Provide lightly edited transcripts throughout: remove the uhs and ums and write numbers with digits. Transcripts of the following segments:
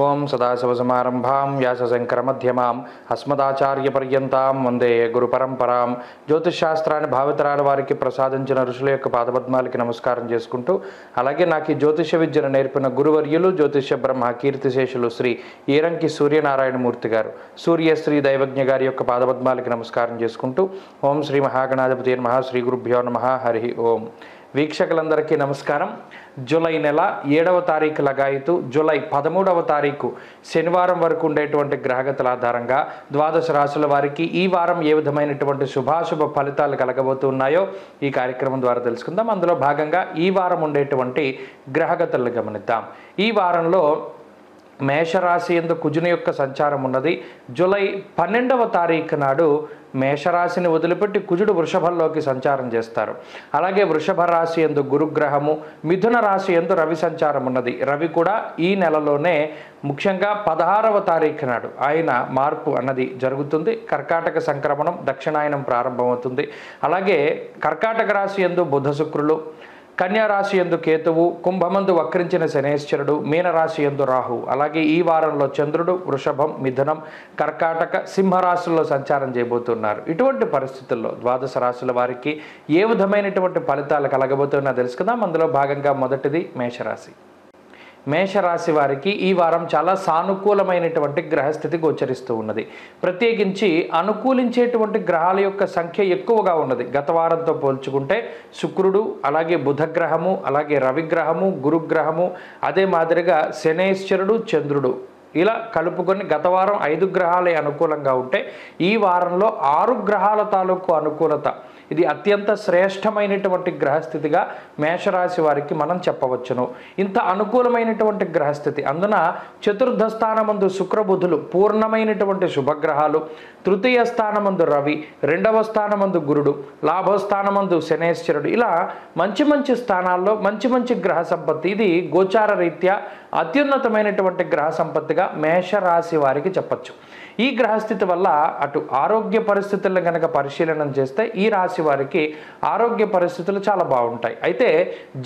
ఓం సదాశివసమారంభాం వ్యాసశంకరమధ్యమాం అస్మదాచార్యపర్యంతాం వందే గురు పరంపరాం. జ్యోతిష్శాస్త్రాన్ని భావితరాల వారికి ప్రసాదించిన ఋషుల యొక్క పాదపద్మాలకి నమస్కారం చేసుకుంటూ, అలాగే నాకు ఈ జ్యోతిష విద్యను నేర్పిన గురువర్యులు జ్యోతిష బ్రహ్మ కీర్తిశేషులు శ్రీ ఈరంకి సూర్యనారాయణమూర్తి గారు, సూర్యశ్రీ దైవజ్ఞ గారి యొక్క పాదపద్మాలకి నమస్కారం చేసుకుంటూ, ఓం శ్రీ మహాగణాధిపతి నమః, శ్రీ గురుభ్యో నమః, హరి ఓం. వీక్షకులందరికీ నమస్కారం. జూలై నెల 7వ తారీఖు లగాయితూ జూలై 13వ తారీఖు శనివారం వరకు ఉండేటువంటి గ్రహగతుల ఆధారంగా ద్వాదశ రాశుల వారికి ఈ వారం ఏ విధమైనటువంటి శుభాశుభ ఫలితాలు కలగబోతున్నాయో ఈ కార్యక్రమం ద్వారా తెలుసుకుందాం. అందులో భాగంగా ఈ వారం ఉండేటువంటి గ్రహగతులను గమనిద్దాం. ఈ వారంలో మేషరాశి యందు కుజుని యొక్క సంచారం ఉన్నది. జూలై 12వ తారీఖు నాడు మేషరాశిని వదిలిపెట్టి కుజుడు వృషభంలోకి సంచారం చేస్తారు. అలాగే వృషభ రాశి యందు గురుగ్రహము, మిథున రాశి యందు రవి సంచారం ఉన్నది. రవి కూడా ఈ నెలలోనే ముఖ్యంగా 16వ తారీఖు నాడు ఆయన మార్పు అన్నది జరుగుతుంది. కర్కాటక సంక్రమణం దక్షిణాయనం ప్రారంభమవుతుంది. అలాగే కర్కాటక రాశి యందు బుధ శుక్రులు, కన్యారాశి యందు కేతువు, కుంభమందు వక్రించిన శనేశ్వరుడు, మీనరాశి యందు రాహు, అలాగే ఈ వారంలో చంద్రుడు వృషభం, మిథునం, కర్కాటక, సింహరాశుల్లో సంచారం చేయబోతున్నారు. ఇటువంటి పరిస్థితుల్లో ద్వాదశ రాశుల వారికి ఏ విధమైనటువంటి ఫలితాలు కలగబోతున్నా తెలుసుకుందాం. అందులో భాగంగా మొదటిది మేషరాశి. మేషరాశి వారికి ఈ వారం చాలా సానుకూలమైనటువంటి గ్రహస్థితి గోచరిస్తూ ఉన్నది. ప్రత్యేకించి అనుకూలించేటువంటి గ్రహాల యొక్క సంఖ్య ఎక్కువగా ఉన్నది. గత వారంతో పోల్చుకుంటే శుక్రుడు, అలాగే బుధగ్రహము, అలాగే రవిగ్రహము, గురుగ్రహము, అదే మాదిరిగా శనేశ్వరుడు, చంద్రుడు, ఇలా కలుపుకొని గత వారం 5 గ్రహాలే అనుకూలంగా ఉంటే ఈ వారంలో 6 గ్రహాల తాలూకు అనుకూలత, ఇది అత్యంత శ్రేష్టమైనటువంటి గ్రహస్థితిగా మేషరాశి వారికి మనం చెప్పవచ్చును. ఇంత అనుకూలమైనటువంటి గ్రహస్థితి, అందున చతుర్థ స్థానమందు శుక్రబుధులు పూర్ణమైనటువంటి శుభగ్రహాలు, తృతీయ స్థానమందు రవి, 2వ స్థానమందు గురుడు, లాభస్థానమందు శనేశ్వరుడు, ఇలా మంచి మంచి స్థానాల్లో మంచి మంచి గ్రహ సంపత్తి, ఇది గోచార రీత్యా అత్యున్నతమైనటువంటి గ్రహ సంపత్తిగా మేషరాశి వారికి చెప్పచ్చు. ఈ గ్రహస్థితి వల్ల అటు ఆరోగ్య పరిస్థితులను కనుక పరిశీలన చేస్తే ఈ రాశి వారికి ఆరోగ్య పరిస్థితులు చాలా బాగుంటాయి. అయితే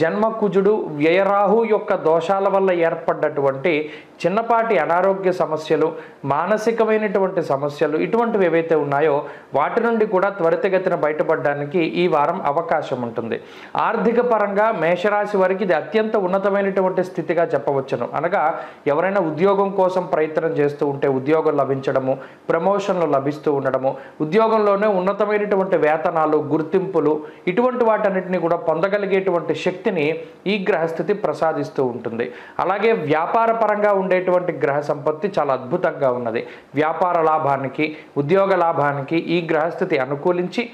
జన్మకుజుడు వ్యయరాహు యొక్క దోషాల వల్ల ఏర్పడ్డటువంటి చిన్నపాటి అనారోగ్య సమస్యలు, మానసికమైనటువంటి సమస్యలు, ఇటువంటివి ఏవైతే ఉన్నాయో వాటి నుండి కూడా త్వరితగతిన బయటపడడానికి ఈ వారం అవకాశం ఉంటుంది. ఆర్థిక పరంగా మేషరాశి వారికి ఇది అత్యంత ఉన్నతమైనటువంటి స్థితిగా చెప్పవచ్చును. అనగా ఎవరైనా ఉద్యోగం కోసం ప్రయత్నం చేస్తూ ఉంటే ఉద్యోగం లభించడము, ప్రమోషన్లు లభిస్తూ ఉండడము, ఉద్యోగంలోనే ఉన్నతమైనటువంటి వేతనాలు, గుర్తింపులు, ఇటువంటి వాటన్నిటిని కూడా పొందగలిగేటువంటి శక్తిని ఈ గ్రహస్థితి ప్రసాదిస్తూ ఉంటుంది. అలాగే వ్యాపార పరంగా ఉండేటువంటి గ్రహ సంపత్తి చాలా అద్భుతంగా ఉన్నది. వ్యాపార లాభానికి, ఉద్యోగ లాభానికి ఈ గ్రహస్థితి అనుకూలించి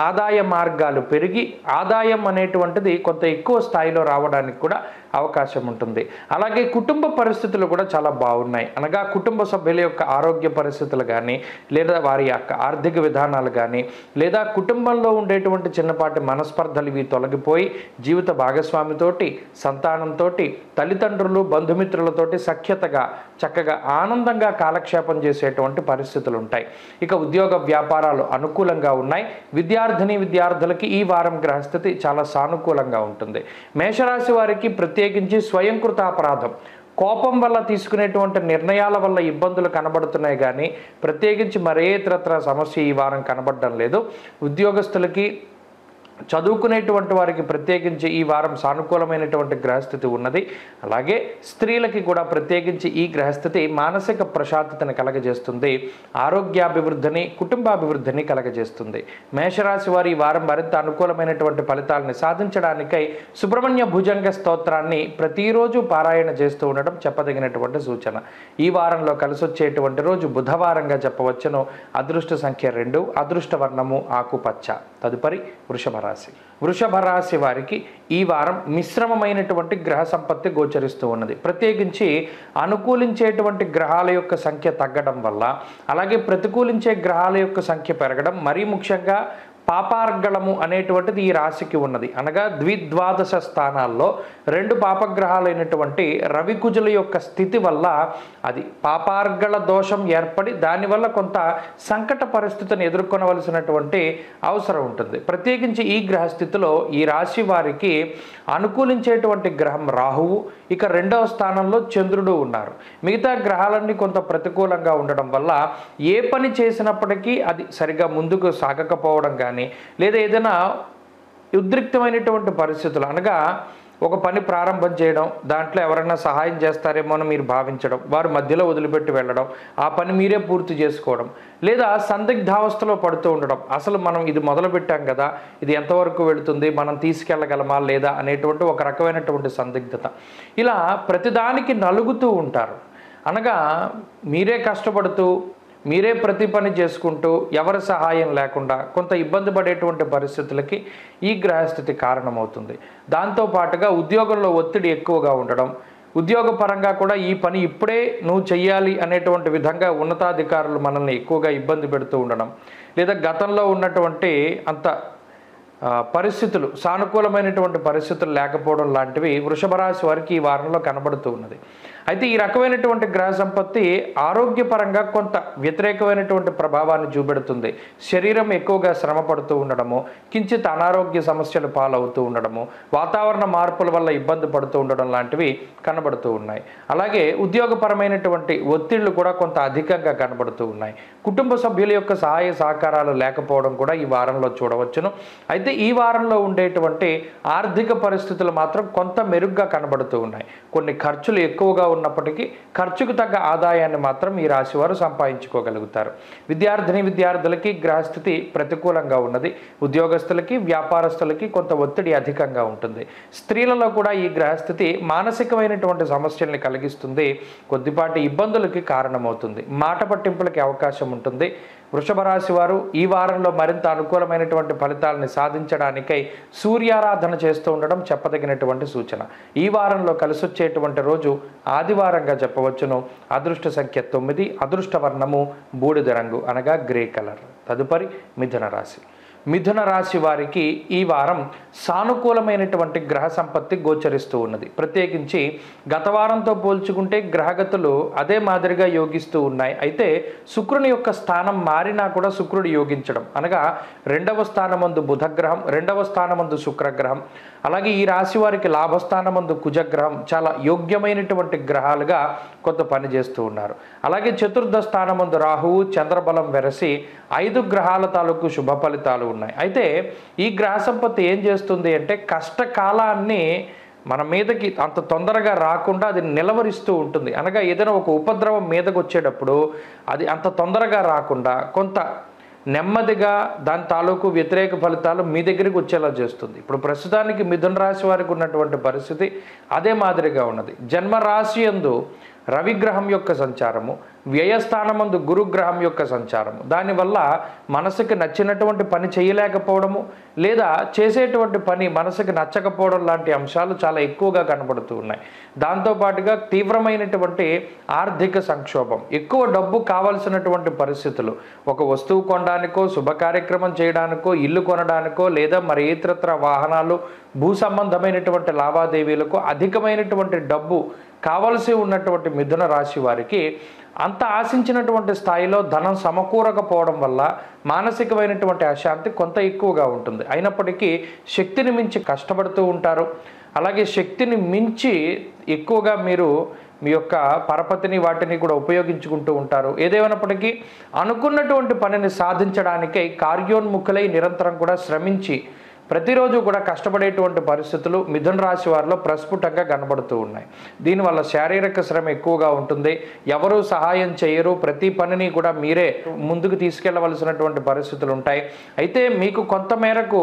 ఆదాయ మార్గాలు పెరిగి ఆదాయం అనేటువంటిది కొంత ఎక్కువ స్థాయిలో రావడానికి కూడా అవకాశం ఉంటుంది. అలాగే కుటుంబ పరిస్థితులు కూడా చాలా బాగున్నాయి. అనగా కుటుంబ సభ్యుల యొక్క ఆరోగ్య పరిస్థితులు కానీ, లేదా వారి యొక్క ఆర్థిక విధానాలు కానీ, లేదా కుటుంబంలో ఉండేటువంటి చిన్నపాటి మనస్పర్ధలు ఇవి తొలగిపోయి జీవిత భాగస్వామితోటి, సంతానంతో, తల్లిదండ్రులు, బంధుమిత్రులతోటి సఖ్యతగా చక్కగా ఆనందంగా కాలక్షేపం చేసేటువంటి పరిస్థితులు ఉంటాయి. ఇక ఉద్యోగ వ్యాపారాలు అనుకూలంగా ఉన్నాయి. విద్యార్థులకి ఈ వారం గ్రహస్థితి చాలా సానుకూలంగా ఉంటుంది. మేషరాశి వారికి ప్రత్యేకించి స్వయంకృత అపరాధం, కోపం వల్ల తీసుకునేటువంటి నిర్ణయాల వల్ల ఇబ్బందులు కనబడుతున్నాయి కానీ ప్రత్యేకించి మరే ఇతరత్ర సమస్య ఈ వారం కనబడడం లేదు. ఉద్యోగస్తులకి, చదువుకునేటువంటి వారికి ప్రత్యేకించి ఈ వారం సానుకూలమైనటువంటి గ్రహస్థితి ఉన్నది. అలాగే స్త్రీలకి కూడా ప్రత్యేకించి ఈ గ్రహస్థితి మానసిక ప్రశాంతతను కలగజేస్తుంది, ఆరోగ్యాభివృద్ధిని, కుటుంబాభివృద్ధిని కలగజేస్తుంది. మేషరాశి వారు ఈ వారం మరింత అనుకూలమైనటువంటి ఫలితాలని సాధించడానికై సుబ్రహ్మణ్య భుజంగ స్తోత్రాన్ని ప్రతిరోజు పారాయణ చేస్తూ ఉండడం చెప్పదగినటువంటి సూచన. ఈ వారంలో కలిసొచ్చేటువంటి రోజు బుధవారంగా చెప్పవచ్చును. అదృష్ట సంఖ్య 2, అదృష్ట వర్ణము ఆకుపచ్చ. తదుపరి వృషభ రాశి. వృషభ రాశి వారికి ఈ వారం మిశ్రమమైనటువంటి గ్రహ సంపత్తి గోచరిస్తూ ఉన్నది. ప్రత్యేకించి అనుకూలించేటువంటి గ్రహాల యొక్క సంఖ్య తగ్గడం వల్ల, అలాగే ప్రతికూలించే గ్రహాల యొక్క సంఖ్య పెరగడం, మరీ ముఖ్యంగా పాపార్గళము అనేటువంటిది ఈ రాశికి ఉన్నది. అనగా ద్విద్వాదశ స్థానాల్లో 2 పాపగ్రహాలైనటువంటి రవికుజుల యొక్క స్థితి వల్ల అది పాపార్గళ దోషం ఏర్పడి దానివల్ల కొంత సంకట పరిస్థితిని ఎదుర్కొనవలసినటువంటి అవసరం ఉంటుంది. ప్రత్యేకించి ఈ గ్రహస్థితిలో ఈ రాశి వారికి అనుకూలించేటువంటి గ్రహం రాహువు, ఇక 2వ స్థానంలో చంద్రుడు ఉన్నారు. మిగతా గ్రహాలన్నీ కొంత ప్రతికూలంగా ఉండడం వల్ల ఏ పని చేసినప్పటికీ అది సరిగా ముందుకు సాగకపోవడం కానీ లేదా ఏదైనా ఉద్రిక్తమైనటువంటి పరిస్థితులు, అనగా ఒక పని ప్రారంభం చేయడం, దాంట్లో ఎవరైనా సహాయం చేస్తారేమో అని మీరు భావించడం, వారు మధ్యలో వదిలిపెట్టి వెళ్ళడం, ఆ పని మీరే పూర్తి చేసుకోవడం, లేదా సందిగ్ధావస్థలో పడుతూ ఉండడం. అసలు మనం ఇది మొదలుపెట్టాం కదా, ఇది ఎంతవరకు వెళుతుంది, మనం తీసుకెళ్ళగలమా లేదా అనేటువంటి ఒక రకమైనటువంటి సందిగ్ధత. ఇలా ప్రతిదానికి నలుగుతూ ఉంటారు. అనగా మీరే కష్టపడుతూ మీరే ప్రతి పని చేసుకుంటూ ఎవరి సహాయం లేకుండా కొంత ఇబ్బంది పడేటువంటి పరిస్థితులకి ఈ గ్రహస్థితి కారణమవుతుంది. దాంతోపాటుగా ఉద్యోగంలో ఒత్తిడి ఎక్కువగా ఉండడం, ఉద్యోగపరంగా కూడా ఈ పని ఇప్పుడే నువ్వు చెయ్యాలి అనేటువంటి విధంగా ఉన్నతాధికారులు మనల్ని ఎక్కువగా ఇబ్బంది పెడుతూ ఉండడం, లేదా గతంలో ఉన్నటువంటి అంత పరిస్థితులు సానుకూలమైనటువంటి పరిస్థితులు లేకపోవడం లాంటివి వృషభ రాశి వారికి ఈ వారంలో కనబడుతూ ఉన్నది. అయితే ఈ రకమైనటువంటి గ్రహ సంపత్తి ఆరోగ్యపరంగా కొంత వ్యతిరేకమైనటువంటి ప్రభావాన్ని చూపెడుతుంది. శరీరం ఎక్కువగా శ్రమ పడుతూ ఉండడము, కించిత్ అనారోగ్య సమస్యలు పాలవుతూ ఉండడము, వాతావరణ మార్పుల వల్ల ఇబ్బంది పడుతూ ఉండడం లాంటివి కనబడుతూ ఉన్నాయి. అలాగే ఉద్యోగపరమైనటువంటి ఒత్తిళ్లు కూడా కొంత అధికంగా కనబడుతూ ఉన్నాయి. కుటుంబ సభ్యుల యొక్క సహాయ సహకారాలు లేకపోవడం కూడా ఈ వారంలో చూడవచ్చును. అయితే ఈ వారంలో ఉండేటువంటి ఆర్థిక పరిస్థితులు మాత్రం కొంత మెరుగ్గా కనబడుతూ ఉన్నాయి. కొన్ని ఖర్చులు ఎక్కువగా ఉన్నప్పటికీ ఖర్చుకు తగ్గ ఆదాయాన్ని మాత్రం ఈ రాశి వారు సంపాదించుకోగలుగుతారు. విద్యార్థులకి గ్రహస్థితి ప్రతికూలంగా ఉన్నది. ఉద్యోగస్తులకి వ్యాపారస్తులకి కొంత ఒత్తిడి అధికంగా ఉంటుంది. స్త్రీలలో కూడా ఈ గ్రహస్థితి మానసికమైనటువంటి సమస్యల్ని కలిగిస్తుంది, కొద్దిపాటి ఇబ్బందులకి కారణమవుతుంది, మాట పట్టింపులకి అవకాశం ఉంటుంది. వృషభ రాశి వారు ఈ వారంలో మరింత అనుకూలమైనటువంటి ఫలితాలని సాధించడానికై సూర్యారాధన చేస్తూ ఉండడం చెప్పదగినటువంటి సూచన. ఈ వారంలో కలిసొచ్చేటువంటి రోజు ఆదివారంగా చెప్పవచ్చును. అదృష్ట సంఖ్య 9, అదృష్ట వర్ణము బూడిద రంగు అనగా గ్రే కలర్. తదుపరి మిథున రాశి. మిథున రాశి వారికి ఈ వారం సానుకూలమైనటువంటి గ్రహ సంపత్తి గోచరిస్తూ ఉన్నది. ప్రత్యేకించి గత వారంతో పోల్చుకుంటే గ్రహగతులు అదే మాదిరిగా యోగిస్తూ ఉన్నాయి. అయితే శుక్రుని యొక్క స్థానం మారినా కూడా శుక్రుడు యోగించడం, అనగా 2వ స్థానమందు బుధగ్రహం, 2వ స్థానమందు శుక్రగ్రహం, అలాగే ఈ రాశి వారికి లాభస్థానమందు కుజగ్రహం చాలా యోగ్యమైనటువంటి గ్రహాలుగా కొంత పనిచేస్తూ ఉన్నారు. అలాగే చతుర్థ స్థానమందు రాహువు చంద్రబలం వెరసి 5 గ్రహాల తాలూకు శుభ ఫలితాలు ఉన్నాయి. అయితే ఈ గ్రహ సంపత్తి ఏం చేస్తుంది అంటే కష్టకాలాన్ని మన మీదకి అంత తొందరగా రాకుండా అది నిలవరిస్తూ ఉంటుంది. అనగా ఏదైనా ఒక ఉపద్రవం మీదకి వచ్చేటప్పుడు అది అంత తొందరగా రాకుండా కొంత నెమ్మదిగా దాని తాలూకు వ్యతిరేక ఫలితాలు మీ దగ్గరికి వచ్చేలా చేస్తుంది. ఇప్పుడు ప్రస్తుతానికి మిథున రాశి వారికి ఉన్నటువంటి పరిస్థితి అదే మాదిరిగా ఉన్నది. జన్మరాశి యందు రవిగ్రహం యొక్క సంచారము, వ్యయస్థానమందు గురుగ్రహం యొక్క సంచారము, దానివల్ల మనసుకి నచ్చినటువంటి పని చేయలేకపోవడము, లేదా చేసేటువంటి పని మనసుకి నచ్చకపోవడం లాంటి అంశాలు చాలా ఎక్కువగా కనబడుతూ ఉన్నాయి. దాంతోపాటుగా తీవ్రమైనటువంటి ఆర్థిక సంక్షోభం, ఎక్కువ డబ్బు కావలసినటువంటి పరిస్థితులు, ఒక వస్తువు కొనడానికో, శుభ కార్యక్రమం చేయడానికో, ఇల్లు కొనడానికో, లేదా మరి ఇతరత్ర వాహనాలు, భూ సంబంధమైనటువంటి లావాదేవీలకు అధికమైనటువంటి డబ్బు కావలసి ఉన్నటువంటి మిథున రాశి వారికి అంత ఆశించినటువంటి స్థాయిలో ధనం సమకూరకపోవడం వల్ల మానసికమైనటువంటి అశాంతి కొంత ఎక్కువగా ఉంటుంది. అయినప్పటికీ శక్తిని మించి కష్టపడుతూ ఉంటారు. అలాగే శక్తిని మించి ఎక్కువగా మీరు మీ యొక్క పరపతిని వాటిని కూడా ఉపయోగించుకుంటూ ఉంటారు. ఏదేమైనప్పటికీ అనుకున్నటువంటి పనిని సాధించడానికై కార్యోన్ముఖులై నిరంతరం కూడా శ్రమించి ప్రతిరోజు కూడా కష్టపడేటువంటి పరిస్థితులు మిథున రాశి వారిలో ప్రస్ఫుటంగా కనబడుతూ ఉన్నాయి. దీనివల్ల శారీరక శ్రమ ఎక్కువగా ఉంటుంది. ఎవరూ సహాయం చేయరు. ప్రతి పనిని కూడా మీరే ముందుకు తీసుకెళ్లవలసినటువంటి పరిస్థితులు ఉంటాయి. అయితే మీకు కొంత మేరకు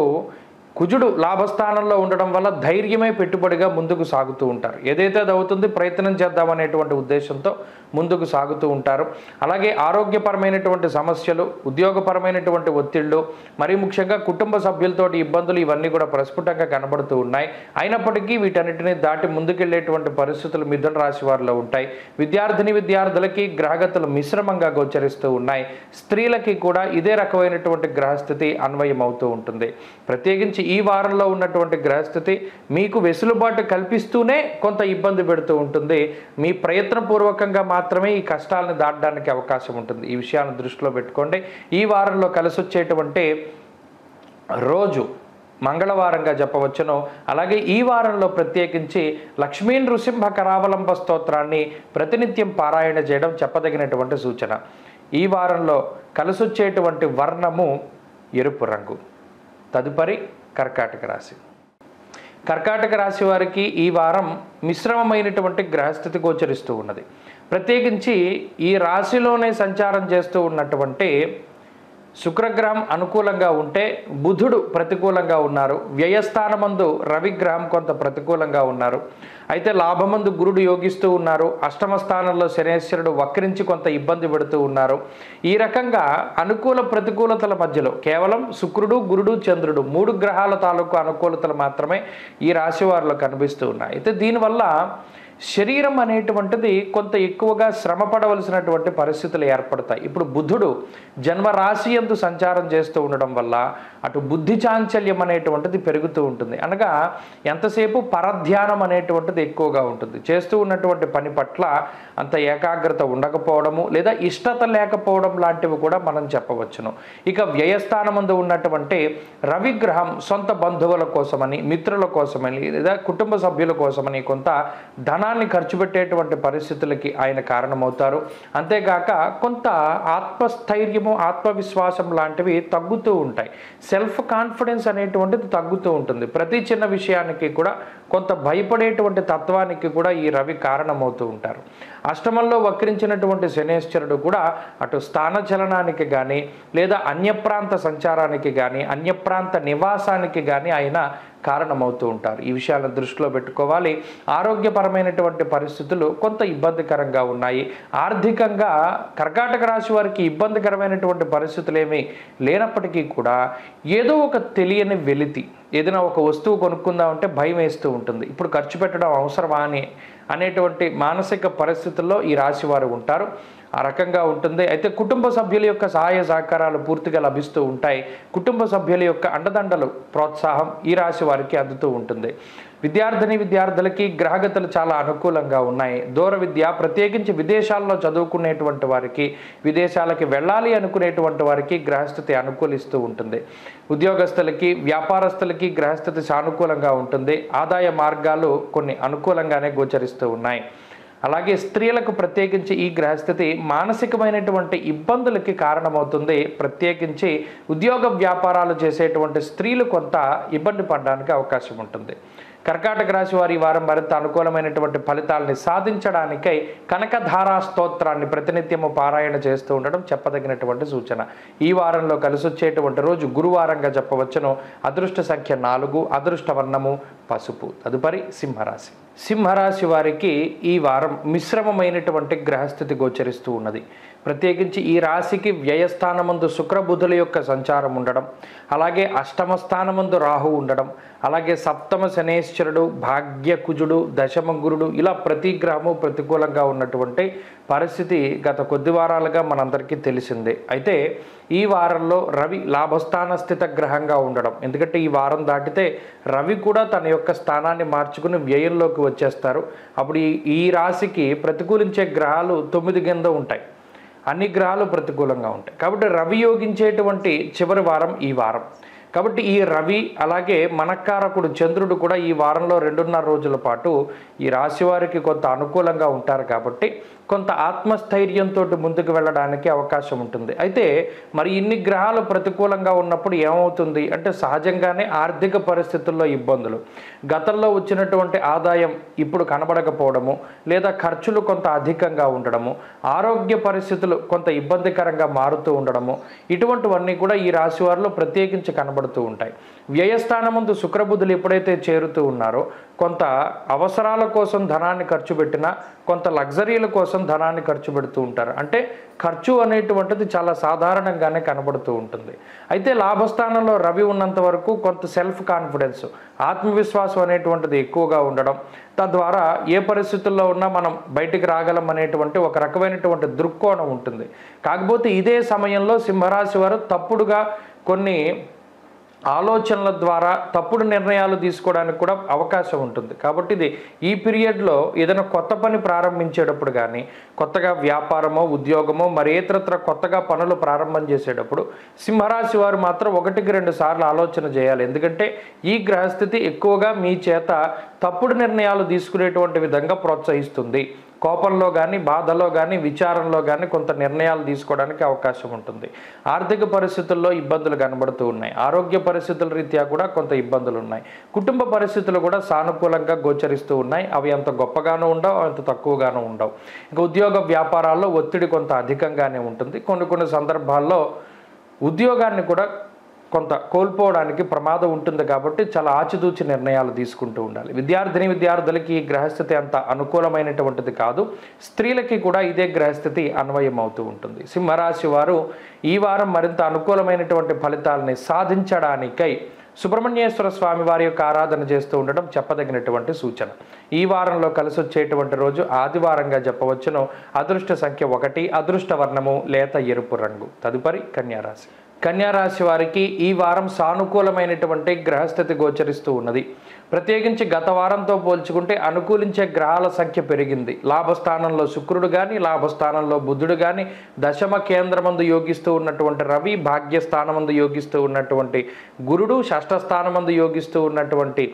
కుజుడు లాభస్థానంలో ఉండడం వల్ల ధైర్యమే పెట్టుబడిగా ముందుకు సాగుతూ ఉంటారు. ఏదైతే అది అవుతుంది ప్రయత్నం చేద్దామనేటువంటి ఉద్దేశంతో ముందుకు సాగుతూ ఉంటారు. అలాగే ఆరోగ్యపరమైనటువంటి సమస్యలు, ఉద్యోగపరమైనటువంటి ఒత్తిళ్లు, మరీ ముఖ్యంగా కుటుంబ సభ్యులతోటి ఇబ్బందులు ఇవన్నీ కూడా ప్రస్ఫుటంగా కనబడుతూ ఉన్నాయి. అయినప్పటికీ వీటన్నిటిని దాటి ముందుకెళ్లేటువంటి పరిస్థితులు మిథున రాశి వారిలో ఉంటాయి. విద్యార్థులకి గ్రహగతులు మిశ్రమంగా గోచరిస్తూ ఉన్నాయి. స్త్రీలకి కూడా ఇదే రకమైనటువంటి గ్రహస్థితి అన్వయం అవుతూ ఉంటుంది. ప్రత్యేకించి ఈ వారంలో ఉన్నటువంటి గ్రహస్థితి మీకు వెసులుబాటు కల్పిస్తూనే కొంత ఇబ్బంది పెడుతూ ఉంటుంది. మీ ప్రయత్నపూర్వకంగా మాత్రమే ఈ కష్టాలను దాటడానికి అవకాశం ఉంటుంది. ఈ విషయాలను దృష్టిలో పెట్టుకోండి. ఈ వారంలో కలిసి వచ్చేటువంటి రోజు మంగళవారంగా చెప్పవచ్చును. అలాగే ఈ వారంలో ప్రత్యేకించి లక్ష్మీ నృసింహ కరావలంబ స్తోత్రాన్ని ప్రతినిత్యం పారాయణ చేయడం చెప్పదగినటువంటి సూచన. ఈ వారంలో కలిసొచ్చేటువంటి వర్ణము ఎరుపు రంగు. తదుపరి కర్కాటక రాశి. కర్కాటక రాశి వారికి ఈ వారం మిశ్రమమైనటువంటి గ్రహస్థితి గోచరిస్తూ ఉన్నది. ప్రత్యేకించి ఈ రాశిలోనే సంచారం చేస్తూ ఉన్నటువంటి శుక్రగ్రహం అనుకూలంగా ఉంటే బుధుడు ప్రతికూలంగా ఉన్నారు. వ్యయస్థానమందు రవిగ్రహం కొంత ప్రతికూలంగా ఉన్నారు. అయితే లాభమందు గురుడు యోగిస్తూ ఉన్నారు. అష్టమ స్థానంలో శనేశ్వరుడు వక్రించి కొంత ఇబ్బంది పెడుతూ ఉన్నారు. ఈ రకంగా అనుకూల ప్రతికూలతల మధ్యలో కేవలం శుక్రుడు, గురుడు, చంద్రుడు 3 గ్రహాల తాలూకు అనుకూలతలు మాత్రమే ఈ రాశి వారిలో కనిపిస్తూ ఉన్నాయి. అయితే దీనివల్ల శరీరం అనేటువంటిది కొంత ఎక్కువగా శ్రమ పడవలసినటువంటి పరిస్థితులు ఏర్పడతాయి. ఇప్పుడు బుధుడు జన్మరాశి యందు సంచారం చేస్తూ ఉండడం వల్ల అటు బుద్ధి చాంచల్యం అనేటువంటిది పెరుగుతూ ఉంటుంది. అనగా ఎంతసేపు పరధ్యానం అనేటువంటిది ఎక్కువగా ఉంటుంది. చేస్తూ ఉన్నటువంటి పని పట్ల అంత ఏకాగ్రత ఉండకపోవడము లేదా ఇష్టత లేకపోవడం లాంటివి కూడా మనం చెప్పవచ్చును. ఇక వ్యయస్థానమందు ఉన్నటువంటి రవిగ్రహం సొంత బంధువుల కోసమని, మిత్రుల కోసమని లేదా కుటుంబ సభ్యుల కోసమని కొంత ధనాన్ని ఖర్చు పెట్టేటువంటి పరిస్థితులకి ఆయన కారణమవుతారు. అంతేగాక కొంత ఆత్మస్థైర్యము, ఆత్మవిశ్వాసం లాంటివి తగ్గుతూ ఉంటాయి. సెల్ఫ్ కాన్ఫిడెన్స్ అనేటువంటిది తగ్గుతూ ఉంటుంది. ప్రతి చిన్న విషయానికి కూడా కొంత భయపడేటువంటి తత్వానికి కూడా ఈ రవి కారణమవుతూ ఉంటారు. అష్టమంలో వక్రించినటువంటి శనేశ్వరుడు కూడా అటు స్థానచలనానికి కానీ లేదా అన్యప్రాంత సంచారానికి కానీ అన్యప్రాంత నివాసానికి కానీ ఆయన కారణమవుతూ ఉంటారు. ఈ విషయాలను దృష్టిలో పెట్టుకోవాలి. ఆరోగ్యపరమైనటువంటి పరిస్థితులు కొంత ఇబ్బందికరంగా ఉన్నాయి. ఆర్థికంగా కర్కాటక రాశి వారికి ఇబ్బందికరమైనటువంటి పరిస్థితులు ఏమీ లేనప్పటికీ కూడా ఏదో ఒక తెలియని వెలితి, ఏదైనా ఒక వస్తువు కొనుక్కుందామంటే భయం వేస్తూ ఉంటుంది. ఇప్పుడు ఖర్చు పెట్టడం అవసరమా అనేటువంటి మానసిక పరిస్థితుల్లో ఈ రాశి వారు ఉంటారు. ఆ రకంగా ఉంటుంది. అయితే కుటుంబ సభ్యుల యొక్క సహాయ సహకారాలు పూర్తిగా లభిస్తూ ఉంటాయి. కుటుంబ సభ్యుల యొక్క అండదండలు, ప్రోత్సాహం ఈ రాశి వారికి అందుతూ ఉంటుంది. విద్యార్థులకి గ్రహగతులు చాలా అనుకూలంగా ఉన్నాయి. దూర విద్య, ప్రత్యేకించి విదేశాల్లో చదువుకునేటువంటి వారికి, విదేశాలకి వెళ్ళాలి అనుకునేటువంటి వారికి గ్రహస్థితి అనుకూలిస్తూ ఉంటుంది. ఉద్యోగస్తులకి, వ్యాపారస్తులకి గ్రహస్థితి సానుకూలంగా ఉంటుంది. ఆదాయ మార్గాలు కొన్ని అనుకూలంగానే గోచరిస్తూ ఉన్నాయి. అలాగే స్త్రీలకు ప్రత్యేకించి ఈ గ్రహస్థితి మానసికమైనటువంటి ఇబ్బందులకి కారణమవుతుంది. ప్రత్యేకించి ఉద్యోగ వ్యాపారాలు చేసేటువంటి స్త్రీలు కొంత ఇబ్బంది పడడానికి అవకాశం ఉంటుంది. కర్కాటక రాశి వారి వారం మరింత అనుకూలమైనటువంటి ఫలితాలని సాధించడానికై కనకధారా స్తోత్రాన్ని ప్రతినిత్యము పారాయణ చేస్తూ ఉండడం చెప్పదగినటువంటి సూచన. ఈ వారంలో కలిసి వచ్చేటువంటి రోజు గురువారంగా చెప్పవచ్చును. అదృష్ట సంఖ్య 4, అదృష్ట వర్ణము పసుపు. తదుపరి సింహరాశి. సింహరాశి వారికి ఈ వారం మిశ్రమమైనటువంటి గ్రహస్థితి గోచరిస్తూ ఉన్నది. ప్రత్యేకించి ఈ రాశికి వ్యయస్థానమందు శుక్రబుధుల యొక్క సంచారం ఉండడం, అలాగే అష్టమ స్థానమందు రాహు ఉండడం, అలాగే సప్తమ శనేశ్వరుడు, భాగ్యకుజుడు, దశమ గురుడు ఇలా ప్రతి గ్రహము ప్రతికూలంగా ఉన్నటువంటి పరిస్థితి గత కొద్ది వారాలుగా మనందరికీ తెలిసిందే. అయితే ఈ వారంలో రవి లాభస్థాన స్థిత గ్రహంగా ఉండడం, ఎందుకంటే ఈ వారం దాటితే రవి కూడా తన యొక్క స్థానాన్ని మార్చుకుని వ్యయంలోకి వచ్చేస్తారు. అప్పుడు ఈ రాశికి ప్రతికూలించే గ్రహాలు 9 కింద ఉంటాయి. అన్ని గ్రహాలు ప్రతికూలంగా ఉంటాయి. కాబట్టి రవి యోగించేటువంటి చివరి వారం ఈ వారం. కాబట్టి ఈ రవి అలాగే మనకారకుడు చంద్రుడు కూడా ఈ వారంలో 2.5 రోజుల పాటు ఈ రాశి వారికి కొంత అనుకూలంగా ఉంటారు. కాబట్టి కొంత ఆత్మస్థైర్యంతో ముందుకు వెళ్ళడానికి అవకాశం ఉంటుంది. అయితే మరి ఇన్ని గ్రహాలు ప్రతికూలంగా ఉన్నప్పుడు ఏమవుతుంది అంటే సహజంగానే ఆర్థిక పరిస్థితుల్లో ఇబ్బందులు, గతంలో వచ్చినటువంటి ఆదాయం ఇప్పుడు కనబడకపోవడము, లేదా ఖర్చులు కొంత అధికంగా ఉండడము, ఆరోగ్య పరిస్థితులు కొంత ఇబ్బందికరంగా మారుతూ ఉండడము, ఇటువంటివన్నీ కూడా ఈ రాశి వారిలో ప్రత్యేకించి కనబడుతుంది. కనబడుతూ ఉంటాయి. వ్యయస్థానమందు శుక్రబుధులు ఎప్పుడైతే చేరుతూ ఉన్నారో కొంత అవసరాల కోసం ధనాన్ని ఖర్చు పెట్టినా, కొంత లగ్జరీల కోసం ధనాన్ని ఖర్చు పెడుతూ ఉంటారు. అంటే ఖర్చు అనేటువంటిది చాలా సాధారణంగానే కనబడుతూ ఉంటుంది. అయితే లాభస్థానంలో రవి ఉన్నంత వరకు కొంత సెల్ఫ్ కాన్ఫిడెన్స్, ఆత్మవిశ్వాసం అనేటువంటిది ఎక్కువగా ఉండడం, తద్వారా ఏ పరిస్థితుల్లో ఉన్నా మనం బయటికి రాగలం అనేటువంటి ఒక రకమైనటువంటి దృక్కోణం ఉంటుంది. కాకపోతే ఇదే సమయంలో సింహరాశి వారు తప్పుడుగా కొన్ని ఆలోచనల ద్వారా తప్పుడు నిర్ణయాలు తీసుకోవడానికి కూడా అవకాశం ఉంటుంది. కాబట్టి ఇది ఈ పీరియడ్లో ఏదైనా కొత్త పని ప్రారంభించేటప్పుడు కానీ, కొత్తగా వ్యాపారమో ఉద్యోగమో మరేతరత్ర కొత్తగా పనులు ప్రారంభం చేసేటప్పుడు సింహరాశి వారు మాత్రం 1-2 సార్లు ఆలోచన చేయాలి. ఎందుకంటే ఈ గ్రహస్థితి ఎక్కువగా మీ చేత తప్పుడు నిర్ణయాలు తీసుకునేటువంటి విధంగా ప్రోత్సహిస్తుంది. కోపంలో కానీ, బాధలో కానీ, విచారంలో కానీ కొంత నిర్ణయాలు తీసుకోవడానికి అవకాశం ఉంటుంది. ఆర్థిక పరిస్థితుల్లో ఇబ్బందులు కనబడుతూ ఉన్నాయి. ఆరోగ్య పరిస్థితుల రీత్యా కూడా కొంత ఇబ్బందులు ఉన్నాయి. కుటుంబ పరిస్థితులు కూడా సానుకూలంగా గోచరిస్తూ ఉన్నాయి. అవి అంత గొప్పగానూ ఉండవు, అంత తక్కువగానూ ఉండవు. ఇంకా ఉద్యోగ వ్యాపారాల్లో ఒత్తిడి కొంత అధికంగానే ఉంటుంది. కొన్ని సందర్భాల్లో ఉద్యోగాన్ని కూడా కొంత కోల్పోవడానికి ప్రమాదం ఉంటుంది. కాబట్టి చాలా ఆచితూచి నిర్ణయాలు తీసుకుంటూ ఉండాలి. విద్యార్థులకి ఈ గ్రహస్థితి అంత అనుకూలమైనటువంటిది కాదు. స్త్రీలకి కూడా ఇదే గ్రహస్థితి అన్వయం అవుతూ ఉంటుంది. సింహరాశి వారు ఈ వారం మరింత అనుకూలమైనటువంటి ఫలితాలని సాధించడానికై సుబ్రహ్మణ్యేశ్వర స్వామి వారి యొక్క ఆరాధన చేస్తూ ఉండడం చెప్పదగినటువంటి సూచన. ఈ వారంలో కలిసి వచ్చేటువంటి రోజు ఆదివారంగా చెప్పవచ్చును. అదృష్ట సంఖ్య 1, అదృష్ట వర్ణము లేత ఎరుపు రంగు. తదుపరి కన్యారాశి. కన్యారాశి వారికి ఈ వారం సానుకూలమైనటువంటి గ్రహస్థితి గోచరిస్తూ ఉన్నది. ప్రత్యేకించి గత వారంతో పోల్చుకుంటే అనుకూలించే గ్రహాల సంఖ్య పెరిగింది. లాభస్థానంలో శుక్రుడు కానీ, లాభస్థానంలో బుధుడు కానీ, దశమ కేంద్రమందు యోగిస్తూ ఉన్నటువంటి రవి, భాగ్యస్థానమందు యోగిస్తూ ఉన్నటువంటి గురుడు, షష్ఠ స్థానమందు యోగిస్తూ ఉన్నటువంటి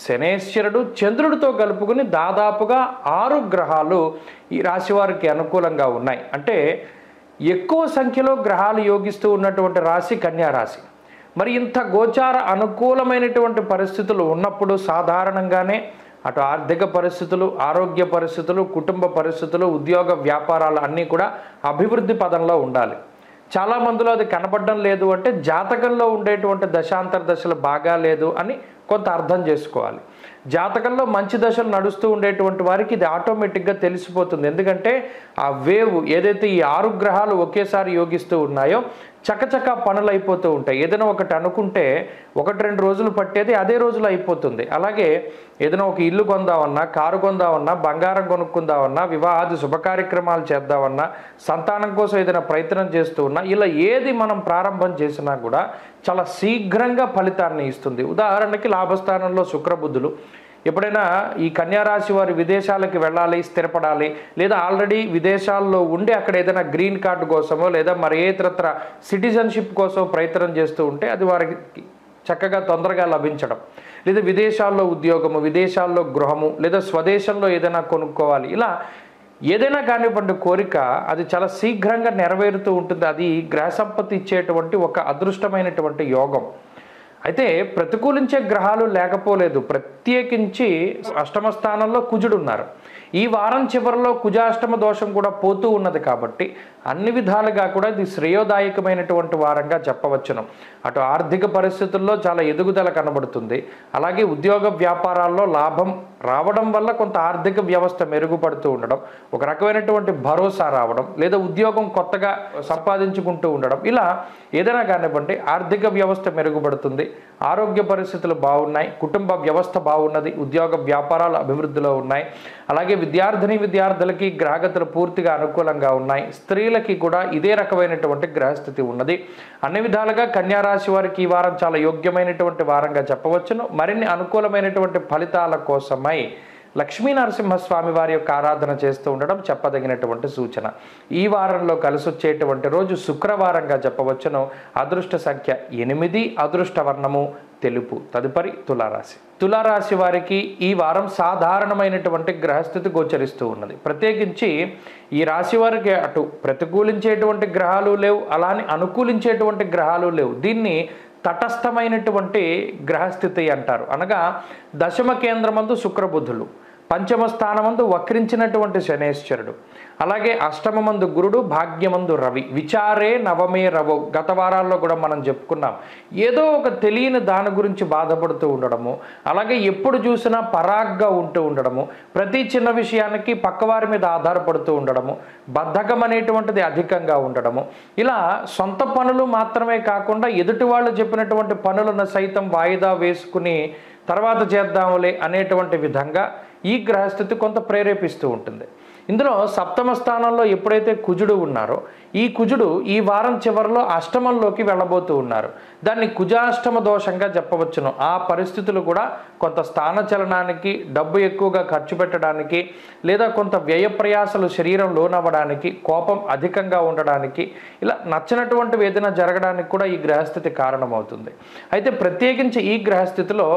శనేశ్వరుడు, చంద్రుడితో కలుపుకుని దాదాపుగా 6 గ్రహాలు ఈ రాశి వారికి అనుకూలంగా ఉన్నాయి. అంటే ఎక్కువ సంఖ్యలో గ్రహాలు యోగిస్తూ ఉన్నటువంటి రాశి కన్యారాశి. మరి ఇంత గోచార అనుకూలమైనటువంటి పరిస్థితులు ఉన్నప్పుడు సాధారణంగానే అటు ఆర్థిక పరిస్థితులు, ఆరోగ్య పరిస్థితులు, కుటుంబ పరిస్థితులు, ఉద్యోగ వ్యాపారాలు అన్నీ కూడా అభివృద్ధి పదంలో ఉండాలి. చాలామందిలో అది కనపడడం లేదు. అంటే జాతకంలో ఉండేటువంటి దశాంతర దశలు బాగా లేదు అని కొంత అర్థం చేసుకోవాలి. జాతకంలో మంచి దశలు నడుస్తూ ఉండేటువంటి వారికి ఇది ఆటోమేటిక్గా తెలిసిపోతుంది. ఎందుకంటే ఆ వేవ్ ఏదైతే ఈ 6 గ్రహాలు ఒకేసారి యోగిస్తూ ఉన్నాయో చకచక పనులు అయిపోతూ ఉంటాయి. ఏదైనా ఒకటి అనుకుంటే 1-2 రోజులు పట్టేది అదే రోజులు అయిపోతుంది. అలాగే ఏదైనా ఒక ఇల్లు కొందామన్నా, కారు కొందామన్నా, బంగారం కొనుక్కుందామన్నా, వివాహాది శుభకార్యక్రమాలు చేద్దామన్నా, సంతానం కోసం ఏదైనా ప్రయత్నం చేస్తూ ఉన్నా, ఇలా ఏది మనం ప్రారంభం చేసినా కూడా చాలా శీఘ్రంగా ఫలితాన్ని ఇస్తుంది. ఉదాహరణకి లాభస్థానంలో శుక్రబుధులు. ఎప్పుడైనా ఈ కన్యారాశి వారి విదేశాలకి వెళ్ళాలి, స్థిరపడాలి, లేదా ఆల్రెడీ విదేశాల్లో ఉండి అక్కడ ఏదైనా గ్రీన్ కార్డు కోసమో లేదా మరి ఏ ఇతరత్ర సిటిజన్షిప్ కోసం ప్రయత్నం చేస్తూ ఉంటే అది వారికి చక్కగా తొందరగా లభించడం, లేదా విదేశాల్లో ఉద్యోగము, విదేశాల్లో గృహము, లేదా స్వదేశంలో ఏదైనా కొనుక్కోవాలి, ఇలా ఏదైనా కానివ్వండి కోరిక అది చాలా శీఘ్రంగా నెరవేరుతూ ఉంటుంది. అది గ్రహ సంపత్తి ఇచ్చేటువంటి ఒక అదృష్టమైనటువంటి యోగం. అయితే ప్రతికూలించే గ్రహాలు లేకపోలేదు. ప్రత్యేకించి అష్టమ స్థానంలో కుజుడు ఉన్నారు. ఈ వారం చివరిలో కుజాష్టమ దోషం కూడా పోతూ ఉన్నది. కాబట్టి అన్ని విధాలుగా కూడా ఇది శ్రేయోదాయకమైనటువంటి వారంగా చెప్పవచ్చును. అటు ఆర్థిక పరిస్థితుల్లో చాలా ఎదుగుదల కనబడుతుంది. అలాగే ఉద్యోగ వ్యాపారాల్లో లాభం రావడం వల్ల కొంత ఆర్థిక వ్యవస్థ మెరుగుపడుతూ ఉండడం, ఒక రకమైనటువంటి భరోసా రావడం, లేదా ఉద్యోగం కొత్తగా సంపాదించుకుంటూ ఉండడం, ఇలా ఏదైనా కానివ్వండి ఆర్థిక వ్యవస్థ మెరుగుపడుతుంది. ఆరోగ్య పరిస్థితులు బాగున్నాయి, కుటుంబ వ్యవస్థ బాగున్నది, ఉద్యోగ వ్యాపారాలు అభివృద్ధిలో ఉన్నాయి. అలాగే విద్యార్థులకి గ్రహగతులు పూర్తిగా అనుకూలంగా ఉన్నాయి. స్త్రీలకి కూడా ఇదే రకమైనటువంటి గ్రహస్థితి ఉన్నది. అన్ని విధాలుగా కన్యారాశి వారికి ఈ వారం చాలా యోగ్యమైనటువంటి వారంగా చెప్పవచ్చును. మరిన్ని అనుకూలమైనటువంటి ఫలితాల కోసమై లక్ష్మీనరసింహస్వామి వారి యొక్క ఆరాధన చేస్తూ ఉండడం చెప్పదగినటువంటి సూచన. ఈ వారంలో కలిసి వచ్చేటువంటి రోజు శుక్రవారంగా చెప్పవచ్చును. అదృష్ట సంఖ్య 8, అదృష్ట వర్ణము తెలుపు. తదుపరి తులారాశి. తులారాశి వారికి ఈ వారం సాధారణమైనటువంటి గ్రహస్థితి గోచరిస్తూ ఉన్నది. ప్రత్యేకించి ఈ రాశి వారికి అటు ప్రతికూలించేటువంటి గ్రహాలు లేవు, అలానే అనుకూలించేటువంటి గ్రహాలు లేవు. దీన్ని తటస్థమైనటువంటి గ్రహస్థితి అంటారు. అనగా దశమ కేంద్రమందు శుక్రబుధులు, పంచమ స్థానమందు వక్రించినటువంటి శనేశ్వరుడు, అలాగే అష్టమమందు గురుడు, భాగ్యమందు రవి, విచారే నవమే రవో. గత వారాల్లో కూడా మనం చెప్పుకున్నాం. ఏదో ఒక తెలియని దాని గురించి బాధపడుతూ ఉండడము, అలాగే ఎప్పుడు చూసినా పరాగ్గా ఉంటూ ఉండడము, ప్రతి చిన్న విషయానికి పక్కవారి మీద ఆధారపడుతూ ఉండడము, బద్ధకం అనేటువంటిది అధికంగా ఉండడము, ఇలా సొంత పనులు మాత్రమే కాకుండా ఎదుటి వాళ్ళు చెప్పినటువంటి పనులను సైతం వాయిదా వేసుకుని తర్వాత చేద్దాములే అనేటువంటి విధంగా ఈ గ్రహస్థితి కొంత ప్రేరేపిస్తూ ఉంటుంది. ఇందులో సప్తమ స్థానంలో ఎప్పుడైతే కుజుడు ఉన్నారో ఈ కుజుడు ఈ వారం చివరిలో అష్టమంలోకి వెళ్ళబోతూ ఉన్నారు. దాన్ని కుజాష్టమ దోషంగా చెప్పవచ్చును. ఆ పరిస్థితులు కూడా కొంత స్థానచలనానికి, డబ్బు ఎక్కువగా ఖర్చు పెట్టడానికి, లేదా కొంత వ్యయ ప్రయాసలు శరీరం లోనవ్వడానికి, కోపం అధికంగా ఉండడానికి, ఇలా నచ్చినటువంటివి ఏదైనా జరగడానికి కూడా ఈ గ్రహస్థితి కారణమవుతుంది. అయితే ప్రత్యేకించి ఈ గ్రహస్థితిలో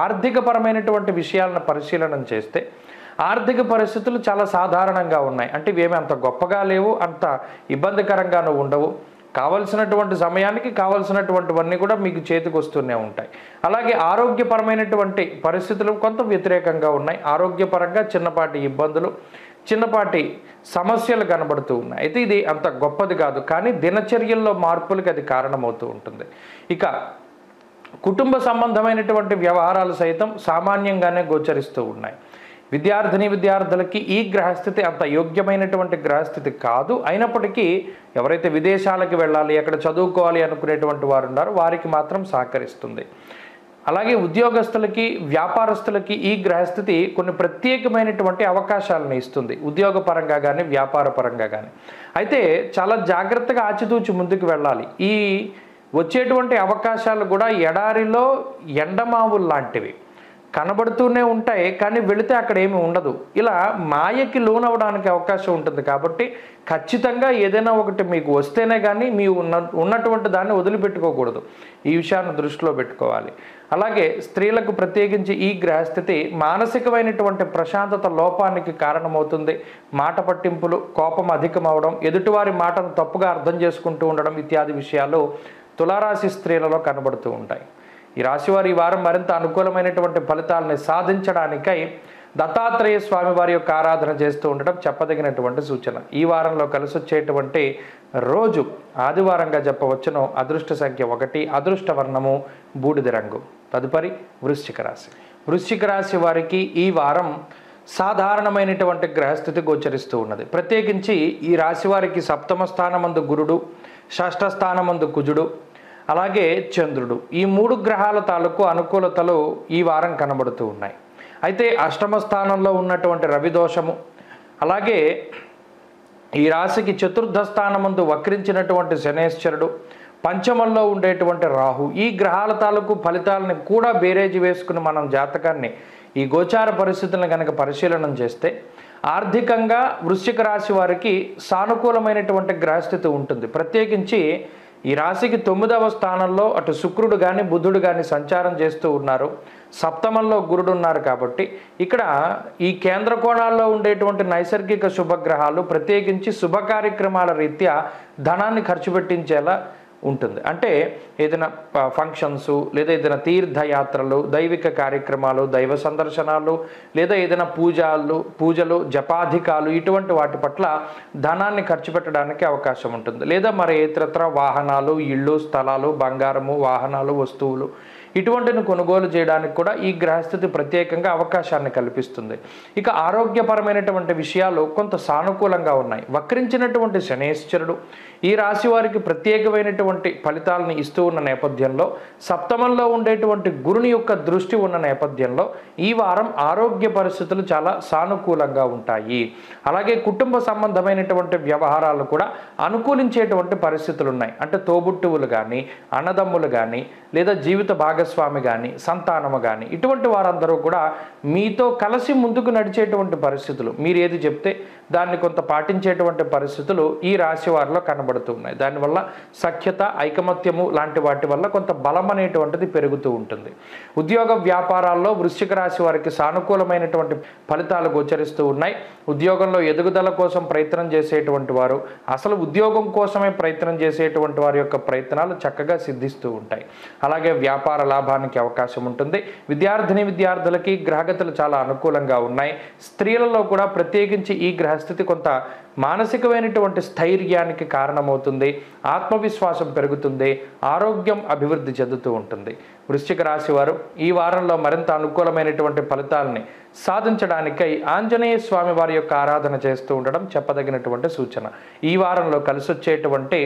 ఆర్థికపరమైనటువంటి విషయాలను పరిశీలన చేస్తే ఆర్థిక పరిస్థితులు చాలా సాధారణంగా ఉన్నాయి. అంటే ఇవేమీ అంత గొప్పగా లేవు, అంత ఇబ్బందికరంగానూ ఉండవు. కావలసినటువంటి సమయానికి కావలసినటువంటివన్నీ కూడా మీకు చేతికి వస్తూనే ఉంటాయి. అలాగే ఆరోగ్యపరమైనటువంటి పరిస్థితులు కొంత వ్యతిరేకంగా ఉన్నాయి. ఆరోగ్యపరంగా చిన్నపాటి ఇబ్బందులు, చిన్నపాటి సమస్యలు కనబడుతూ ఉన్నాయి. అయితే ఇది అంత గొప్పది కాదు, కానీ దినచర్యల్లో మార్పులకి అది కారణమవుతూ ఉంటుంది. ఇక కుటుంబ సంబంధమైనటువంటి వ్యవహారాలు సైతం సామాన్యంగానే గోచరిస్తూ ఉన్నాయి. విద్యార్థులకి ఈ గ్రహస్థితి అంత యోగ్యమైనటువంటి గ్రహస్థితి కాదు. అయినప్పటికీ ఎవరైతే విదేశాలకు వెళ్ళాలి, అక్కడ చదువుకోవాలి అనుకునేటువంటి వారు ఉన్నారో వారికి మాత్రం సహకరిస్తుంది. అలాగే ఉద్యోగస్తులకి, వ్యాపారస్తులకి ఈ గ్రహస్థితి కొన్ని ప్రత్యేకమైనటువంటి అవకాశాలను ఇస్తుంది, ఉద్యోగపరంగా కానీ వ్యాపార పరంగా కానీ. అయితే చాలా జాగ్రత్తగా ఆచితూచి ముందుకు వెళ్ళాలి. ఈ వచ్చేటువంటి అవకాశాలు కూడా ఎడారిలో ఎండమావులు లాంటివి, కనబడుతూనే ఉంటాయి కానీ వెళితే అక్కడ ఏమి ఉండదు. ఇలా మాయకి లోనవడానికి అవకాశం ఉంటుంది. కాబట్టి ఖచ్చితంగా ఏదైనా ఒకటి మీకు వస్తేనే కానీ మీ ఉన్నటువంటి దాన్ని వదిలిపెట్టుకోకూడదు. ఈ విషయాన్ని దృష్టిలో పెట్టుకోవాలి. అలాగే స్త్రీలకు ప్రత్యేకించి ఈ గ్రహస్థితి మానసికమైనటువంటి ప్రశాంతత లోపానికి కారణమవుతుంది. మాట పట్టింపులు, కోపం అధికమవడం, ఎదుటివారి మాటను తప్పుగా అర్థం చేసుకుంటూ ఉండడం ఇత్యాది విషయాలు తులారాశి స్త్రీలలో కనబడుతూ ఉంటాయి. ఈ రాశివారి ఈ వారం మరింత అనుకూలమైనటువంటి ఫలితాలని సాధించడానికై దత్తాత్రేయ స్వామి వారి యొక్క ఆరాధన చేస్తూ ఉండడం చెప్పదగినటువంటి సూచన. ఈ వారంలో కలిసి వచ్చేటువంటి రోజు ఆదివారంగా చెప్పవచ్చును. అదృష్ట సంఖ్య 1, అదృష్ట వర్ణము బూడిద రంగు. తదుపరి వృశ్చిక రాశి. వృశ్చిక రాశి వారికి ఈ వారం సాధారణమైనటువంటి గ్రహస్థితి గోచరిస్తూ ఉన్నది. ప్రత్యేకించి ఈ రాశి వారికి సప్తమ స్థానమందు గురుడు, షష్ఠ స్థానమందు కుజుడు, అలాగే చంద్రుడు, ఈ 3 గ్రహాల తాలూకు అనుకూలతలు ఈ వారం కనబడుతూ ఉన్నాయి. అయితే అష్టమ స్థానంలో ఉన్నటువంటి రవి దోషము, అలాగే ఈ రాశికి చతుర్థ స్థానమందు వక్రించినటువంటి శనేశ్వరుడు, పంచమంలో ఉండేటువంటి రాహు, ఈ గ్రహాల తాలూకు ఫలితాలని కూడా బేరేజీ వేసుకుని మనం జాతకాన్ని, ఈ గోచార పరిస్థితులను కనుక పరిశీలన చేస్తే ఆర్థికంగా వృశ్చిక రాశి వారికి సానుకూలమైనటువంటి గ్రహస్థితి ఉంటుంది. ప్రత్యేకించి ఈ రాశికి 9వ స్థానంలో అటు శుక్రుడు కానీ బుధుడు కానీ సంచారం చేస్తూ ఉన్నారు. సప్తమంలో గురుడు ఉన్నారు. కాబట్టి ఇక్కడ ఈ కేంద్ర కోణాల్లో ఉండేటువంటి నైసర్గిక శుభగ్రహాలు ప్రత్యేకించి శుభ కార్యక్రమాల రీత్యా ధనాన్ని ఖర్చు పెట్టించేలా ఉంటుంది. అంటే ఏదైనా ఫంక్షన్స్, లేదా ఏదైనా తీర్థయాత్రలు, దైవిక కార్యక్రమాలు, దైవ సందర్శనాలు, లేదా ఏదైనా పూజలు, జపాధికాలు, ఇటువంటి వాటి పట్ల ధనాన్ని ఖర్చు పెట్టడానికి అవకాశం ఉంటుంది. లేదా మరి ఇతరత్ర వాహనాలు, ఇళ్ళు, స్థలాలు, బంగారము, వాహనాలు, వస్తువులు ఇటువంటిని కొనుగోలు చేయడానికి కూడా ఈ గ్రహస్థితి ప్రత్యేకంగా అవకాశాన్ని కల్పిస్తుంది. ఇక ఆరోగ్యపరమైనటువంటి విషయాలు కొంత సానుకూలంగా ఉన్నాయి. వక్రించినటువంటి శనేశ్వరుడు ఈ రాశి వారికి ప్రత్యేకమైనటువంటి ఫలితాలను ఇస్తూ ఉన్న నేపథ్యంలో, సప్తమంలో ఉండేటువంటి గురుని యొక్క దృష్టి ఉన్న నేపథ్యంలో ఈ వారం ఆరోగ్య పరిస్థితులు చాలా సానుకూలంగా ఉంటాయి. అలాగే కుటుంబ సంబంధమైనటువంటి వ్యవహారాలు కూడా అనుకూలించేటువంటి పరిస్థితులు ఉన్నాయి. అంటే తోబుట్టువులు కానీ, అన్నదమ్ములు కానీ, లేదా జీవిత భాగస్వామి కానీ, సంతానము కానీ, ఇటువంటి వారందరూ కూడా మీతో కలిసి ముందుకు నడిచేటువంటి పరిస్థితులు, మీరు ఏది చెప్తే దాన్ని కొంత పాటించేటువంటి పరిస్థితులు ఈ రాశి వారిలో కనబడుతుంది. కనబడుతూ ఉన్నాయి. దానివల్ల సఖ్యత, ఐకమత్యము లాంటి వాటి వల్ల కొంత బలం అనేటువంటిది పెరుగుతూ ఉంటుంది. ఉద్యోగ వ్యాపారాల్లో వృశ్చిక రాశి వారికి సానుకూలమైనటువంటి ఫలితాలు గోచరిస్తూ ఉన్నాయి. ఉద్యోగంలో ఎదుగుదల కోసం ప్రయత్నం చేసేటువంటి వారు, అసలు ఉద్యోగం కోసమే ప్రయత్నం చేసేటువంటి వారి యొక్క ప్రయత్నాలు చక్కగా సిద్ధిస్తూ ఉంటాయి. అలాగే వ్యాపార లాభానికి అవకాశం ఉంటుంది. విద్యార్థులకి గ్రహగతులు చాలా అనుకూలంగా ఉన్నాయి. స్త్రీలలో కూడా ప్రత్యేకించి ఈ గ్రహస్థితి కొంత మానసికమైనటువంటి స్థైర్యానికి కారణమవుతుంది. ఆత్మవిశ్వాసం పెరుగుతుంది. ఆరోగ్యం అభివృద్ధి చెందుతూ ఉంటుంది. వృశ్చిక రాశి వారు ఈ వారంలో మరింత అనుకూలమైనటువంటి ఫలితాలని సాధించడానికై ఆంజనేయ స్వామి వారి యొక్క ఆరాధన చేస్తూ ఉండడం చెప్పదగినటువంటి సూచన. ఈ వారంలో కలిసొచ్చేటువంటి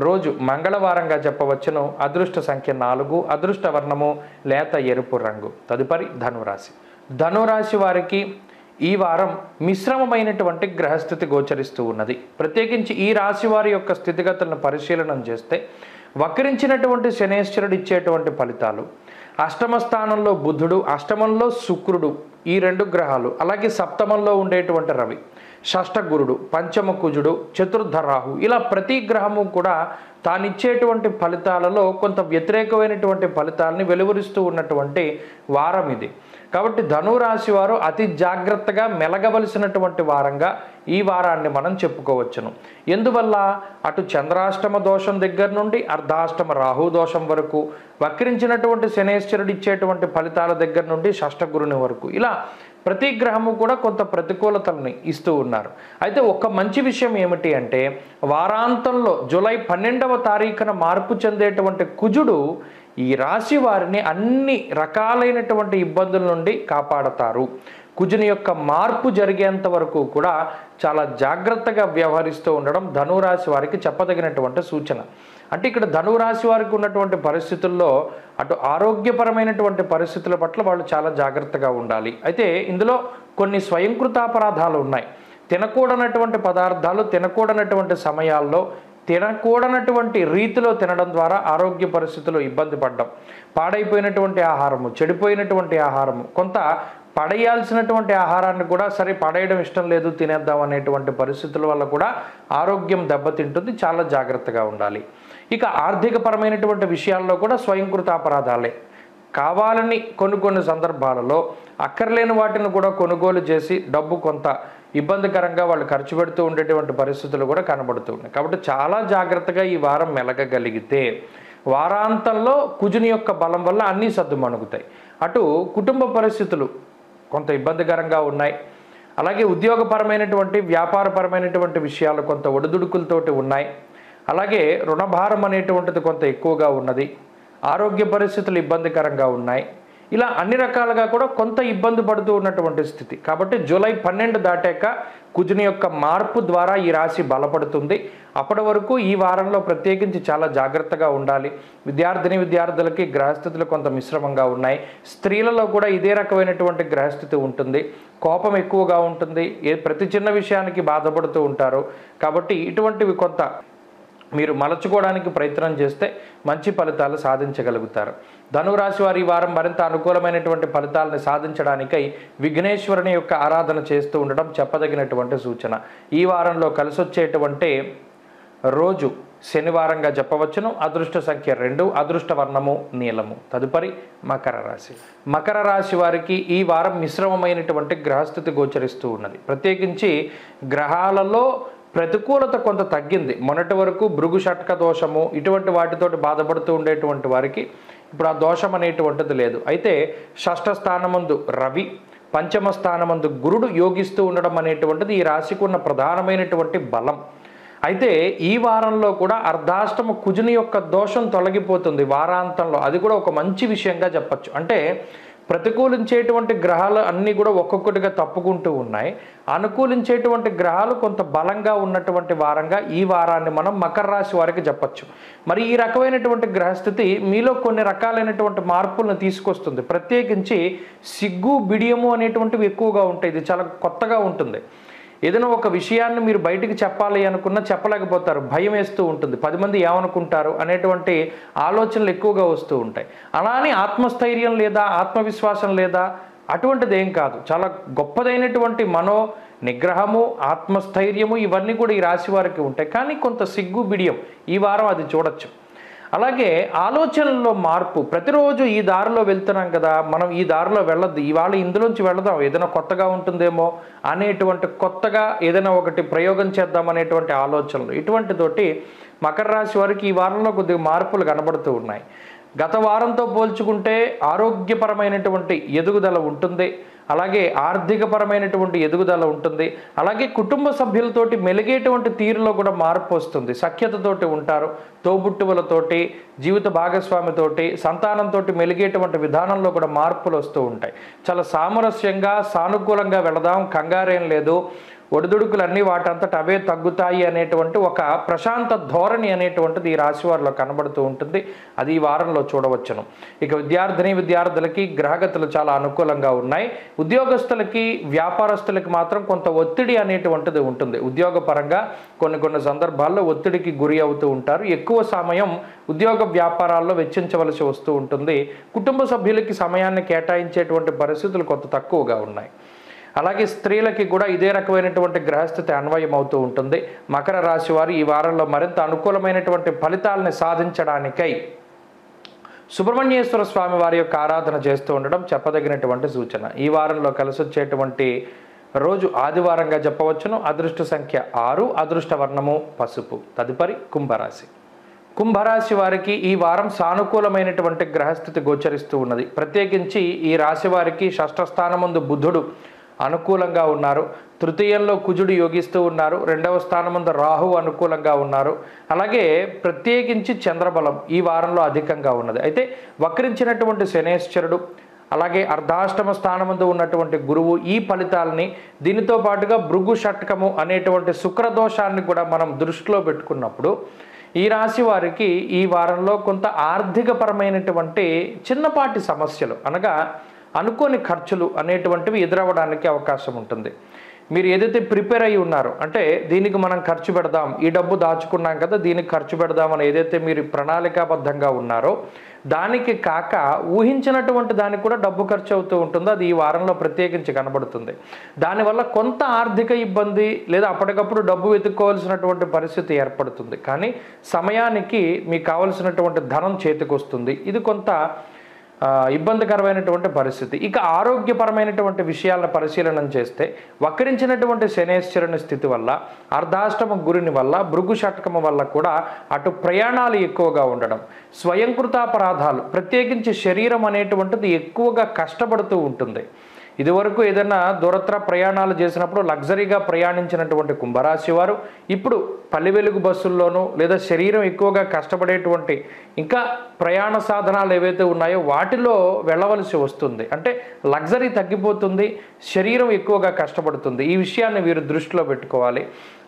రోజు మంగళవారంగా చెప్పవచ్చును. అదృష్ట సంఖ్య 4, అదృష్ట వర్ణము లేత ఎరుపు రంగు. తదుపరి ధనురాశి. ధనురాశి వారికి ఈ వారం మిశ్రమమైనటువంటి గ్రహస్థితి గోచరిస్తూ ఉన్నది. ప్రత్యేకించి ఈ రాశి వారి యొక్క స్థితిగతులను పరిశీలనం చేస్తే వక్రించినటువంటి శనేశ్వరుడు ఇచ్చేటువంటి ఫలితాలు, అష్టమ స్థానంలో బుధుడు, అష్టమంలో శుక్రుడు, ఈ 2 గ్రహాలు, అలాగే సప్తమంలో ఉండేటువంటి రవి, షష్ఠ గురుడు, పంచమ కుజుడు, చతుర్థ రాహు, ఇలా ప్రతి గ్రహము కూడా తానిచ్చేటువంటి ఫలితాలలో కొంత వ్యతిరేకమైనటువంటి ఫలితాలని వెలువరిస్తూ ఉన్నటువంటి వారం ఇది. కాబట్టి ధనురాశి వారు అతి జాగ్రత్తగా మెలగవలసినటువంటి వారంగా ఈ వారాన్ని మనం చెప్పుకోవచ్చును. ఎందువల్ల అటు చంద్రాష్టమ దోషం దగ్గర నుండి అర్ధాష్టమ రాహు దోషం వరకు, వక్రించినటువంటి శనేశ్వరుడు ఇచ్చేటువంటి ఫలితాల దగ్గర నుండి షష్ఠగురుని వరకు, ఇలా ప్రతి గ్రహము కూడా కొంత ప్రతికూలతల్ని ఇస్తూ ఉన్నారు. అయితే ఒక మంచి విషయం ఏమిటి అంటే వారాంతంలో జూలై 12వ తారీఖున మార్పు చెందేటువంటి కుజుడు ఈ రాశి వారిని అన్ని రకాలైనటువంటి ఇబ్బందుల నుండి కాపాడతారు. కుజుని యొక్క మార్పు జరిగేంత వరకు కూడా చాలా జాగ్రత్తగా వ్యవహరిస్తూ ఉండడం ధనురాశి వారికి చెప్పదగినటువంటి సూచన. అంటే ఇక్కడ ధనురాశి వారికి ఉన్నటువంటి పరిస్థితుల్లో అటు ఆరోగ్యపరమైనటువంటి పరిస్థితుల పట్ల వాళ్ళు చాలా జాగ్రత్తగా ఉండాలి. అయితే ఇందులో కొన్ని స్వయంకృతాపరాధాలు ఉన్నాయి. తినకూడనటువంటి పదార్థాలు తినకూడనటువంటి సమయాల్లో తినకూడనటువంటి రీతిలో తినడం ద్వారా ఆరోగ్య పరిస్థితుల్లో ఇబ్బంది పడ్డం, పాడైపోయినటువంటి ఆహారము, చెడిపోయినటువంటి ఆహారము, కొంత పడేయాల్సినటువంటి ఆహారాన్ని కూడా సరే పడేయడం ఇష్టం లేదు తినేద్దాం అనేటువంటి పరిస్థితుల వల్ల కూడా ఆరోగ్యం దెబ్బతింటుంది. చాలా జాగ్రత్తగా ఉండాలి. ఇక ఆర్థికపరమైనటువంటి విషయాల్లో కూడా స్వయంకృత అపరాధాలే. కావాలని కొన్ని సందర్భాలలో అక్కర్లేని వాటిని కూడా కొనుగోలు చేసి డబ్బు కొంత ఇబ్బందికరంగా వాళ్ళు ఖర్చు పెడుతూ ఉండేటువంటి పరిస్థితులు కూడా కనబడుతూ ఉన్నాయి. కాబట్టి చాలా జాగ్రత్తగా ఈ వారం మెలగగలిగితే వారాంతంలో కుజుని యొక్క బలం వల్ల అన్నీ సద్దుమణుగుతాయి. అటు కుటుంబ పరిస్థితులు కొంత ఇబ్బందికరంగా ఉన్నాయి. అలాగే ఉద్యోగపరమైనటువంటి వ్యాపారపరమైనటువంటి విషయాలు కొంత ఒడిదుడుకులతోటి ఉన్నాయి. అలాగే రుణభారం అనేటువంటిది కొంత ఎక్కువగా ఉన్నది. ఆరోగ్య పరిస్థితులు ఇబ్బందికరంగా ఉన్నాయి. ఇలా అన్ని రకాలుగా కూడా కొంత ఇబ్బంది పడుతూ ఉన్నటువంటి స్థితి. కాబట్టి జూలై 12 దాటాక కుజుని యొక్క మార్పు ద్వారా ఈ రాశి బలపడుతుంది. అప్పటి వరకు ఈ వారంలో ప్రత్యేకించి చాలా జాగ్రత్తగా ఉండాలి. విద్యార్థులకి గ్రహస్థితులు కొంత మిశ్రమంగా ఉన్నాయి. స్త్రీలలో కూడా ఇదే రకమైనటువంటి గ్రహస్థితి ఉంటుంది. కోపం ఎక్కువగా ఉంటుంది. ప్రతి చిన్న విషయానికి బాధపడుతూ ఉంటారు. కాబట్టి ఇటువంటివి కొంత మీరు మలచుకోవడానికి ప్రయత్నం చేస్తే మంచి ఫలితాలు సాధించగలుగుతారు. ధనురాశి వారి ఈ వారం మరింత అనుకూలమైనటువంటి ఫలితాలను సాధించడానికై విఘ్నేశ్వరుని యొక్క ఆరాధన చేస్తూ ఉండడం చెప్పదగినటువంటి సూచన. ఈ వారంలో కలిసొచ్చేటువంటి రోజు శనివారంగా చెప్పవచ్చును. అదృష్ట సంఖ్య 2, అదృష్ట వర్ణము నీలము. తదుపరి మకర రాశి. మకర రాశి వారికి ఈ వారం మిశ్రమమైనటువంటి గ్రహస్థితి గోచరిస్తూ ఉన్నది. ప్రత్యేకించి గ్రహాలలో ప్రతికూలత కొంత తగ్గింది. మొన్నటి వరకు భృగు షట్క దోషము ఇటువంటి వాటితోటి బాధపడుతూ ఉండేటువంటి వారికి ఇప్పుడు ఆ దోషం అనేటువంటిది లేదు. అయితే షష్ఠ స్థానమందు రవి, పంచమ స్థానమందు గురుడు యోగిస్తూ ఉండడం అనేటువంటిది ఈ రాశికి ఉన్న ప్రధానమైనటువంటి బలం. అయితే ఈ వారంలో కూడా అర్ధాష్టమ కుజుని యొక్క దోషం తొలగిపోతుంది వారాంతంలో. అది కూడా ఒక మంచి విషయంగా చెప్పచ్చు. అంటే ప్రతికూలించేటువంటి గ్రహాలు అన్నీ కూడా ఒక్కొక్కటిగా తప్పుకుంటూ ఉన్నాయి. అనుకూలించేటువంటి గ్రహాలు కొంత బలంగా ఉన్నటువంటి వారంగా ఈ వారాన్ని మనం మకర రాశి వారికి చెప్పచ్చు. మరి ఈ రకమైనటువంటి గ్రహస్థితి మీలో కొన్ని రకాలైనటువంటి మార్పులను తీసుకొస్తుంది. ప్రత్యేకించి సిగ్గు, బిడియము అనేటువంటివి ఎక్కువగా ఉంటాయి. ఇది చాలా కొత్తగా ఉంటుంది. ఏదైనా ఒక విషయాన్ని మీరు బయటికి చెప్పాలి అనుకున్నా చెప్పలేకపోతారు. భయం వేస్తూ ఉంటుంది. 10 మంది ఏమనుకుంటారు అనేటువంటి ఆలోచనలు ఎక్కువగా వస్తూ ఉంటాయి. అలానే ఆత్మస్థైర్యం లేదా ఆత్మవిశ్వాసం లేదా అటువంటిది ఏం కాదు. చాలా గొప్పదైనటువంటి మనో నిగ్రహము, ఆత్మస్థైర్యము ఇవన్నీ కూడా ఈ రాశి వారికి ఉంటాయి. కానీ కొంత సిగ్గు బిడియం ఈ వారం అది చూడొచ్చు. అలాగే ఆలోచనల్లో మార్పు. ప్రతిరోజు ఈ దారిలో వెళ్తున్నాం కదా, మనం ఈ దారిలో వెళ్ళొద్దు, ఇవాళ ఇందులోంచి వెళదాం, ఏదైనా కొత్తగా ఉంటుందేమో అనేటువంటి కొత్తగా ఏదైనా ఒకటి ప్రయోగం చేద్దాం అనేటువంటి ఆలోచనలు, ఇటువంటితోటి మకర రాశి వారికి ఈ వారంలో కొద్దిగా మార్పులు కనబడుతూ ఉన్నాయి. గత వారంతో పోల్చుకుంటే ఆరోగ్యపరమైనటువంటి ఎదుగుదల ఉంటుంది. అలాగే ఆర్థికపరమైనటువంటి ఎదుగుదల ఉంటుంది. అలాగే కుటుంబ సభ్యులతోటి మెలిగేటువంటి తీరులో కూడా మార్పు వస్తుంది. సఖ్యతతోటి ఉంటారు. తోబుట్టువులతోటి, జీవిత భాగస్వామితోటి, సంతానంతో మెలిగేటువంటి విధానంలో కూడా మార్పులు వస్తూ ఉంటాయి. చాలా సామరస్యంగా, సానుకూలంగా వెళదాం, కంగారేం లేదు, ఒడిదుడుకులన్నీ వాటంతట అవే తగ్గుతాయి అనేటువంటి ఒక ప్రశాంత ధోరణి అనేటువంటిది ఈ రాశి వారిలో కనబడుతూ ఉంటుంది. అది ఈ వారంలో చూడవచ్చును. ఇక విద్యార్థులకి గ్రహగతులు చాలా అనుకూలంగా ఉన్నాయి. ఉద్యోగస్తులకి, వ్యాపారస్తులకి మాత్రం కొంత ఒత్తిడి అనేటువంటిది ఉంటుంది. ఉద్యోగపరంగా కొన్ని సందర్భాల్లో ఒత్తిడికి గురి అవుతూ ఉంటారు. ఎక్కువ సమయం ఉద్యోగ వ్యాపారాల్లో వెచ్చించవలసి వస్తూ ఉంటుంది. కుటుంబ సభ్యులకి సమయాన్ని కేటాయించేటువంటి పరిస్థితులు కొంత తక్కువగా ఉన్నాయి. అలాగే స్త్రీలకి కూడా ఇదే రకమైనటువంటి గ్రహస్థితి అన్వయం అవుతూ ఉంటుంది. మకర రాశి వారు ఈ వారంలో మరింత అనుకూలమైనటువంటి ఫలితాలని సాధించడానికై సుబ్రహ్మణ్యేశ్వర స్వామి వారి యొక్క ఆరాధన చేస్తూ ఉండడం చెప్పదగినటువంటి సూచన. ఈ వారంలో కలిసి వచ్చేటువంటి రోజు ఆదివారంగా చెప్పవచ్చును. అదృష్ట సంఖ్య 6, అదృష్ట వర్ణము పసుపు. తదుపరి కుంభరాశి. కుంభరాశి వారికి ఈ వారం సానుకూలమైనటువంటి గ్రహస్థితి గోచరిస్తూ ఉన్నది. ప్రత్యేకించి ఈ రాశి వారికి షష్ఠ స్థానమందు బుధుడు అనుకూలంగా ఉన్నారు. తృతీయంలో కుజుడు యోగిస్తూ ఉన్నారు. 2వ స్థానమందు రాహు అనుకూలంగా ఉన్నారు. అలాగే ప్రత్యేకించి చంద్రబలం ఈ వారంలో అధికంగా ఉన్నది. అయితే వక్రించినటువంటి శనేశ్వరుడు, అలాగే అర్ధాష్టమ స్థానమందు ఉన్నటువంటి గురువు ఈ ఫలితాలని, దీనితో పాటుగా భృగు షట్కము అనేటువంటి శుక్రదోషాన్ని కూడా మనం దృష్టిలో పెట్టుకున్నప్పుడు ఈ రాశి వారికి ఈ వారంలో కొంత ఆర్థికపరమైనటువంటి చిన్నపాటి సమస్యలు, అనగా అనుకోని ఖర్చులు అనేటువంటివి ఎదురవ్వడానికి అవకాశం ఉంటుంది. మీరు ఏదైతే ప్రిపేర్ అయి ఉన్నారో, అంటే దీనికి మనం ఖర్చు పెడదాం, ఈ డబ్బు దాచుకున్నాం కదా దీనికి ఖర్చు పెడదామని ఏదైతే మీరు ప్రణాళికాబద్ధంగా ఉన్నారో దానికి కాక ఊహించినటువంటి దానికి కూడా డబ్బు ఖర్చు అవుతూ ఉంటుందో అది ఈ వారంలో ప్రత్యేకించి కనబడుతుంది. దానివల్ల కొంత ఆర్థిక ఇబ్బంది లేదా అప్పటికప్పుడు డబ్బు వెతుక్కోవాల్సినటువంటి పరిస్థితి ఏర్పడుతుంది. కానీ సమయానికి మీకు కావలసినటువంటి ధనం చేతికి వస్తుంది. ఇది కొంత ఇబ్బందికరమైనటువంటి పరిస్థితి. ఇక ఆరోగ్యపరమైనటువంటి విషయాలను పరిశీలన చేస్తే వక్రించినటువంటి శనేశ్వరుని స్థితి వల్ల, అర్ధాష్టమ గురుని వల్ల, భృగు షట్కము వల్ల కూడా అటు ప్రయాణాలు ఎక్కువగా ఉండడం, స్వయంకృతాపరాధాలు, ప్రత్యేకించి శరీరం అనేటువంటిది ఎక్కువగా కష్టపడుతూ ఉంటుంది. ఇదివరకు ఏదైనా దూరత్ర ప్రయాణాలు చేసినప్పుడు లగ్జరీగా ప్రయాణించినటువంటి కుంభరాశి వారు ఇప్పుడు పల్లె వెలుగు బస్సుల్లోనూ లేదా శరీరం ఎక్కువగా కష్టపడేటువంటి ఇంకా ప్రయాణ సాధనాలు ఏవైతే ఉన్నాయో వాటిలో వెళ్ళవలసి వస్తుంది. అంటే లగ్జరీ తగ్గిపోతుంది, శరీరం ఎక్కువగా కష్టపడుతుంది. ఈ విషయాన్ని వీరు దృష్టిలో పెట్టుకోవాలి.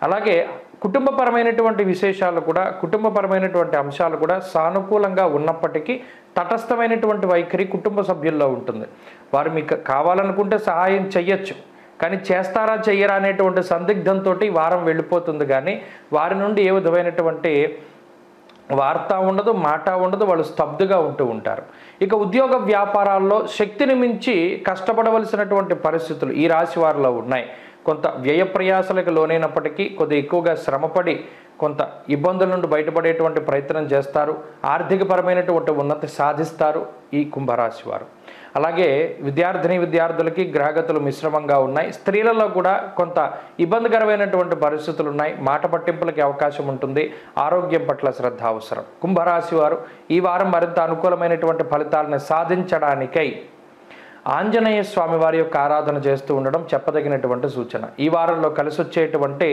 అలాగే కుటుంబపరమైనటువంటి విశేషాలు కూడా, కుటుంబపరమైనటువంటి అంశాలు కూడా సానుకూలంగా ఉన్నప్పటికీ తటస్థమైనటువంటి వైఖరి కుటుంబ సభ్యుల్లో ఉంటుంది. వారు మీకు కావాలనుకుంటే సహాయం చెయ్యొచ్చు, కానీ చేస్తారా చెయ్యరా అనేటువంటి సందిగ్ధంతో వారం వెళ్ళిపోతుంది. కానీ వారి నుండి ఏ విధమైనటువంటి వార్త ఉండదు, మాట ఉండదు, వాళ్ళు స్తబ్దుగా ఉంటూ ఉంటారు. ఇక ఉద్యోగ వ్యాపారాల్లో శక్తిని మించి కష్టపడవలసినటువంటి పరిస్థితులు ఈ రాశి వారిలో ఉన్నాయి. కొంత వ్యయ ప్రయాసలకు లోనైనప్పటికీ కొద్దిగా ఎక్కువగా శ్రమపడి కొంత ఇబ్బందుల నుండి బయటపడేటువంటి ప్రయత్నం చేస్తారు. ఆర్థికపరమైనటువంటి ఉన్నతి సాధిస్తారు ఈ కుంభరాశి వారు. అలాగే విద్యార్థులకి గ్రహగతులు మిశ్రమంగా ఉన్నాయి. స్త్రీలలో కూడా కొంత ఇబ్బందికరమైనటువంటి పరిస్థితులు ఉన్నాయి. మాట పట్టింపులకి అవకాశం ఉంటుంది. ఆరోగ్యం పట్ల శ్రద్ధ అవసరం. కుంభరాశి వారు ఈ వారం మరింత అనుకూలమైనటువంటి ఫలితాలను సాధించడానికై ఆంజనేయ స్వామి వారి యొక్క ఆరాధన చేస్తూ ఉండడం చెప్పదగినటువంటి సూచన. ఈ వారంలో కలిసి వచ్చేటువంటి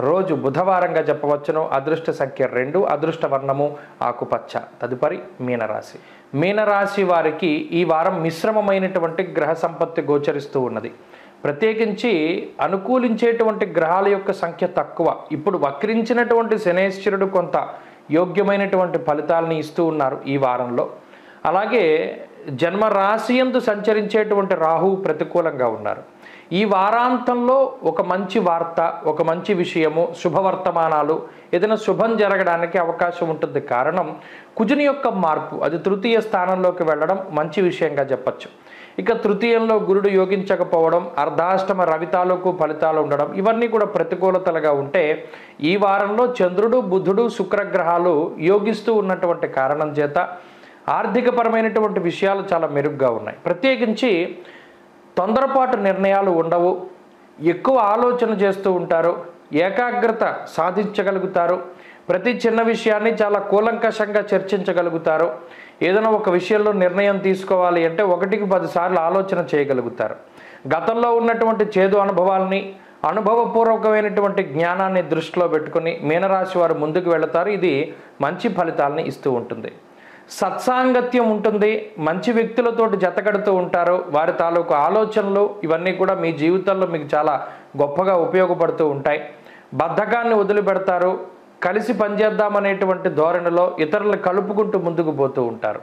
రోజు బుధవారంగా చెప్పవచ్చును. అదృష్ట సంఖ్య 2, అదృష్ట వర్ణము ఆకుపచ్చ. తదుపరి మీనరాశి. మీనరాశి వారికి ఈ వారం మిశ్రమమైనటువంటి గ్రహ సంపత్తి గోచరిస్తూ ఉన్నది. ప్రత్యేకించి అనుకూలించేటువంటి గ్రహాల యొక్క సంఖ్య తక్కువ. ఇప్పుడు వక్రించినటువంటి శనేశ్వరుడు కొంత యోగ్యమైనటువంటి ఫలితాలని ఇస్తూ ఉన్నారు ఈ వారంలో. అలాగే జన్మరాశియందు సంచరించేటువంటి రాహువు ప్రతికూలంగా ఉన్నారు. ఈ వారాంతంలో ఒక మంచి వార్త, ఒక మంచి విషయము, శుభవర్తమానాలు, ఏదైనా శుభం జరగడానికి అవకాశం ఉంటుంది. కారణం కుజుని యొక్క మార్పు, అది తృతీయ స్థానంలోకి వెళ్ళడం మంచి విషయంగా చెప్పచ్చు. ఇక తృతీయంలో గురుడు యోగించకపోవడం, అర్ధాష్టమ రవి తాలూకు ఫలితాలు ఉండడం, ఇవన్నీ కూడా ప్రతికూలతలుగా ఉంటే ఈ వారంలో చంద్రుడు, బుధుడు, శుక్రగ్రహాలు యోగిస్తూ ఉన్నటువంటి కారణం చేత ఆర్థికపరమైనటువంటి విషయాలు చాలా మెరుగ్గా ఉన్నాయి. ప్రత్యేకించి తొందరపాటు నిర్ణయాలు ఉండవు, ఎక్కువ ఆలోచన చేస్తూ ఉంటారు, ఏకాగ్రత సాధించగలుగుతారు, ప్రతి చిన్న విషయాన్ని చాలా కూలంకషంగా చర్చించగలుగుతారు, ఏదైనా ఒక విషయంలో నిర్ణయం తీసుకోవాలి అంటే 1కి 10 సార్లు ఆలోచన చేయగలుగుతారు. గతంలో ఉన్నటువంటి చేదు అనుభవాల్ని, అనుభవపూర్వకమైనటువంటి జ్ఞానాన్ని దృష్టిలో పెట్టుకుని మీనరాశి వారు ముందుకు వెళతారు. ఇది మంచి ఫలితాలని ఇస్తూ ఉంటుంది. సత్సాంగత్యం ఉంటుంది, మంచి వ్యక్తులతోటి జతకడుతూ ఉంటారు, వారి తాలూకు ఆలోచనలు ఇవన్నీ కూడా మీ జీవితంలో మీకు చాలా గొప్పగా ఉపయోగపడుతూ ఉంటాయి. బద్ధకాన్ని వదిలిపెడతారు, కలిసి పనిచేద్దామనేటువంటి ధోరణిలో ఇతరులు కలుపుకుంటూ ముందుకు పోతూ ఉంటారు.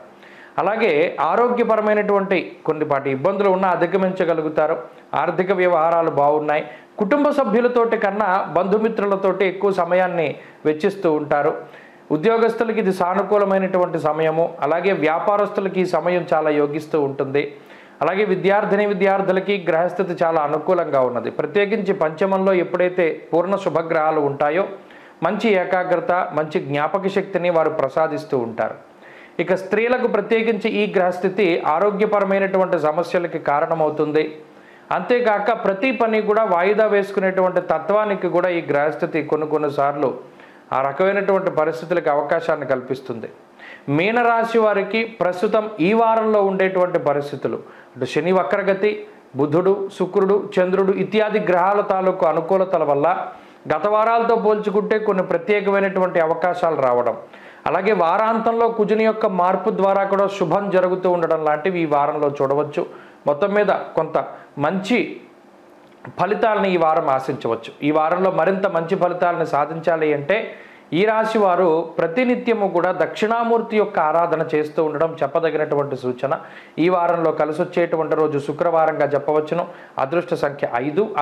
అలాగే ఆరోగ్యపరమైనటువంటి కొన్నిపాటి ఇబ్బందులు ఉన్నా అధిగమించగలుగుతారు. ఆర్థిక వ్యవహారాలు బాగున్నాయి. కుటుంబ సభ్యులతోటి కన్నా బంధుమిత్రులతోటి ఎక్కువ సమయాన్ని వెచ్చిస్తూ ఉంటారు. ఉద్యోగస్తులకి ఇది సానుకూలమైనటువంటి సమయము. అలాగే వ్యాపారస్తులకి ఈ సమయం చాలా యోగిస్తూ ఉంటుంది. అలాగే విద్యార్థులకి గ్రహస్థితి చాలా అనుకూలంగా ఉన్నది. ప్రత్యేకించి పంచమంలో ఎప్పుడైతే పూర్ణ శుభగ్రహాలు ఉంటాయో మంచి ఏకాగ్రత, మంచి జ్ఞాపక శక్తిని వారు ప్రసాదిస్తూ ఉంటారు. ఇక స్త్రీలకు ప్రత్యేకించి ఈ గ్రహస్థితి ఆరోగ్యపరమైనటువంటి సమస్యలకి కారణమవుతుంది. అంతేకాక ప్రతి పని కూడా వాయిదా వేసుకునేటువంటి తత్వానికి కూడా ఈ గ్రహస్థితి కొన్నిసార్లు ఆ రకమైనటువంటి పరిస్థితులకు అవకాశాన్ని కల్పిస్తుంది. మీనరాశి వారికి ప్రస్తుతం ఈ వారంలో ఉండేటువంటి పరిస్థితులు అటు శని వక్రగతి, బుధుడు, శుక్రుడు, చంద్రుడు ఇత్యాది గ్రహాల తాలూకు అనుకూలతల వల్ల గత వారాలతో పోల్చుకుంటే కొన్ని ప్రత్యేకమైనటువంటి అవకాశాలు రావడం, అలాగే వారాంతంలో కుజుని యొక్క మార్పు ద్వారా కూడా శుభం జరుగుతూ ఉండడం లాంటివి ఈ వారంలో చూడవచ్చు. మొత్తం మీద కొంత మంచి ఫలితాలను ఈ వారం ఆశించవచ్చు. ఈ వారంలో మరింత మంచి ఫలితాలను సాధించాలి అంటే ఈ రాశి వారు ప్రతినిత్యము కూడా దక్షిణామూర్తి యొక్క ఆరాధన చేస్తూ ఉండడం చెప్పదగినటువంటి సూచన. ఈ వారంలో కలిసి వచ్చేటువంటి రోజు శుక్రవారంగా చెప్పవచ్చును. అదృష్ట సంఖ్య 5.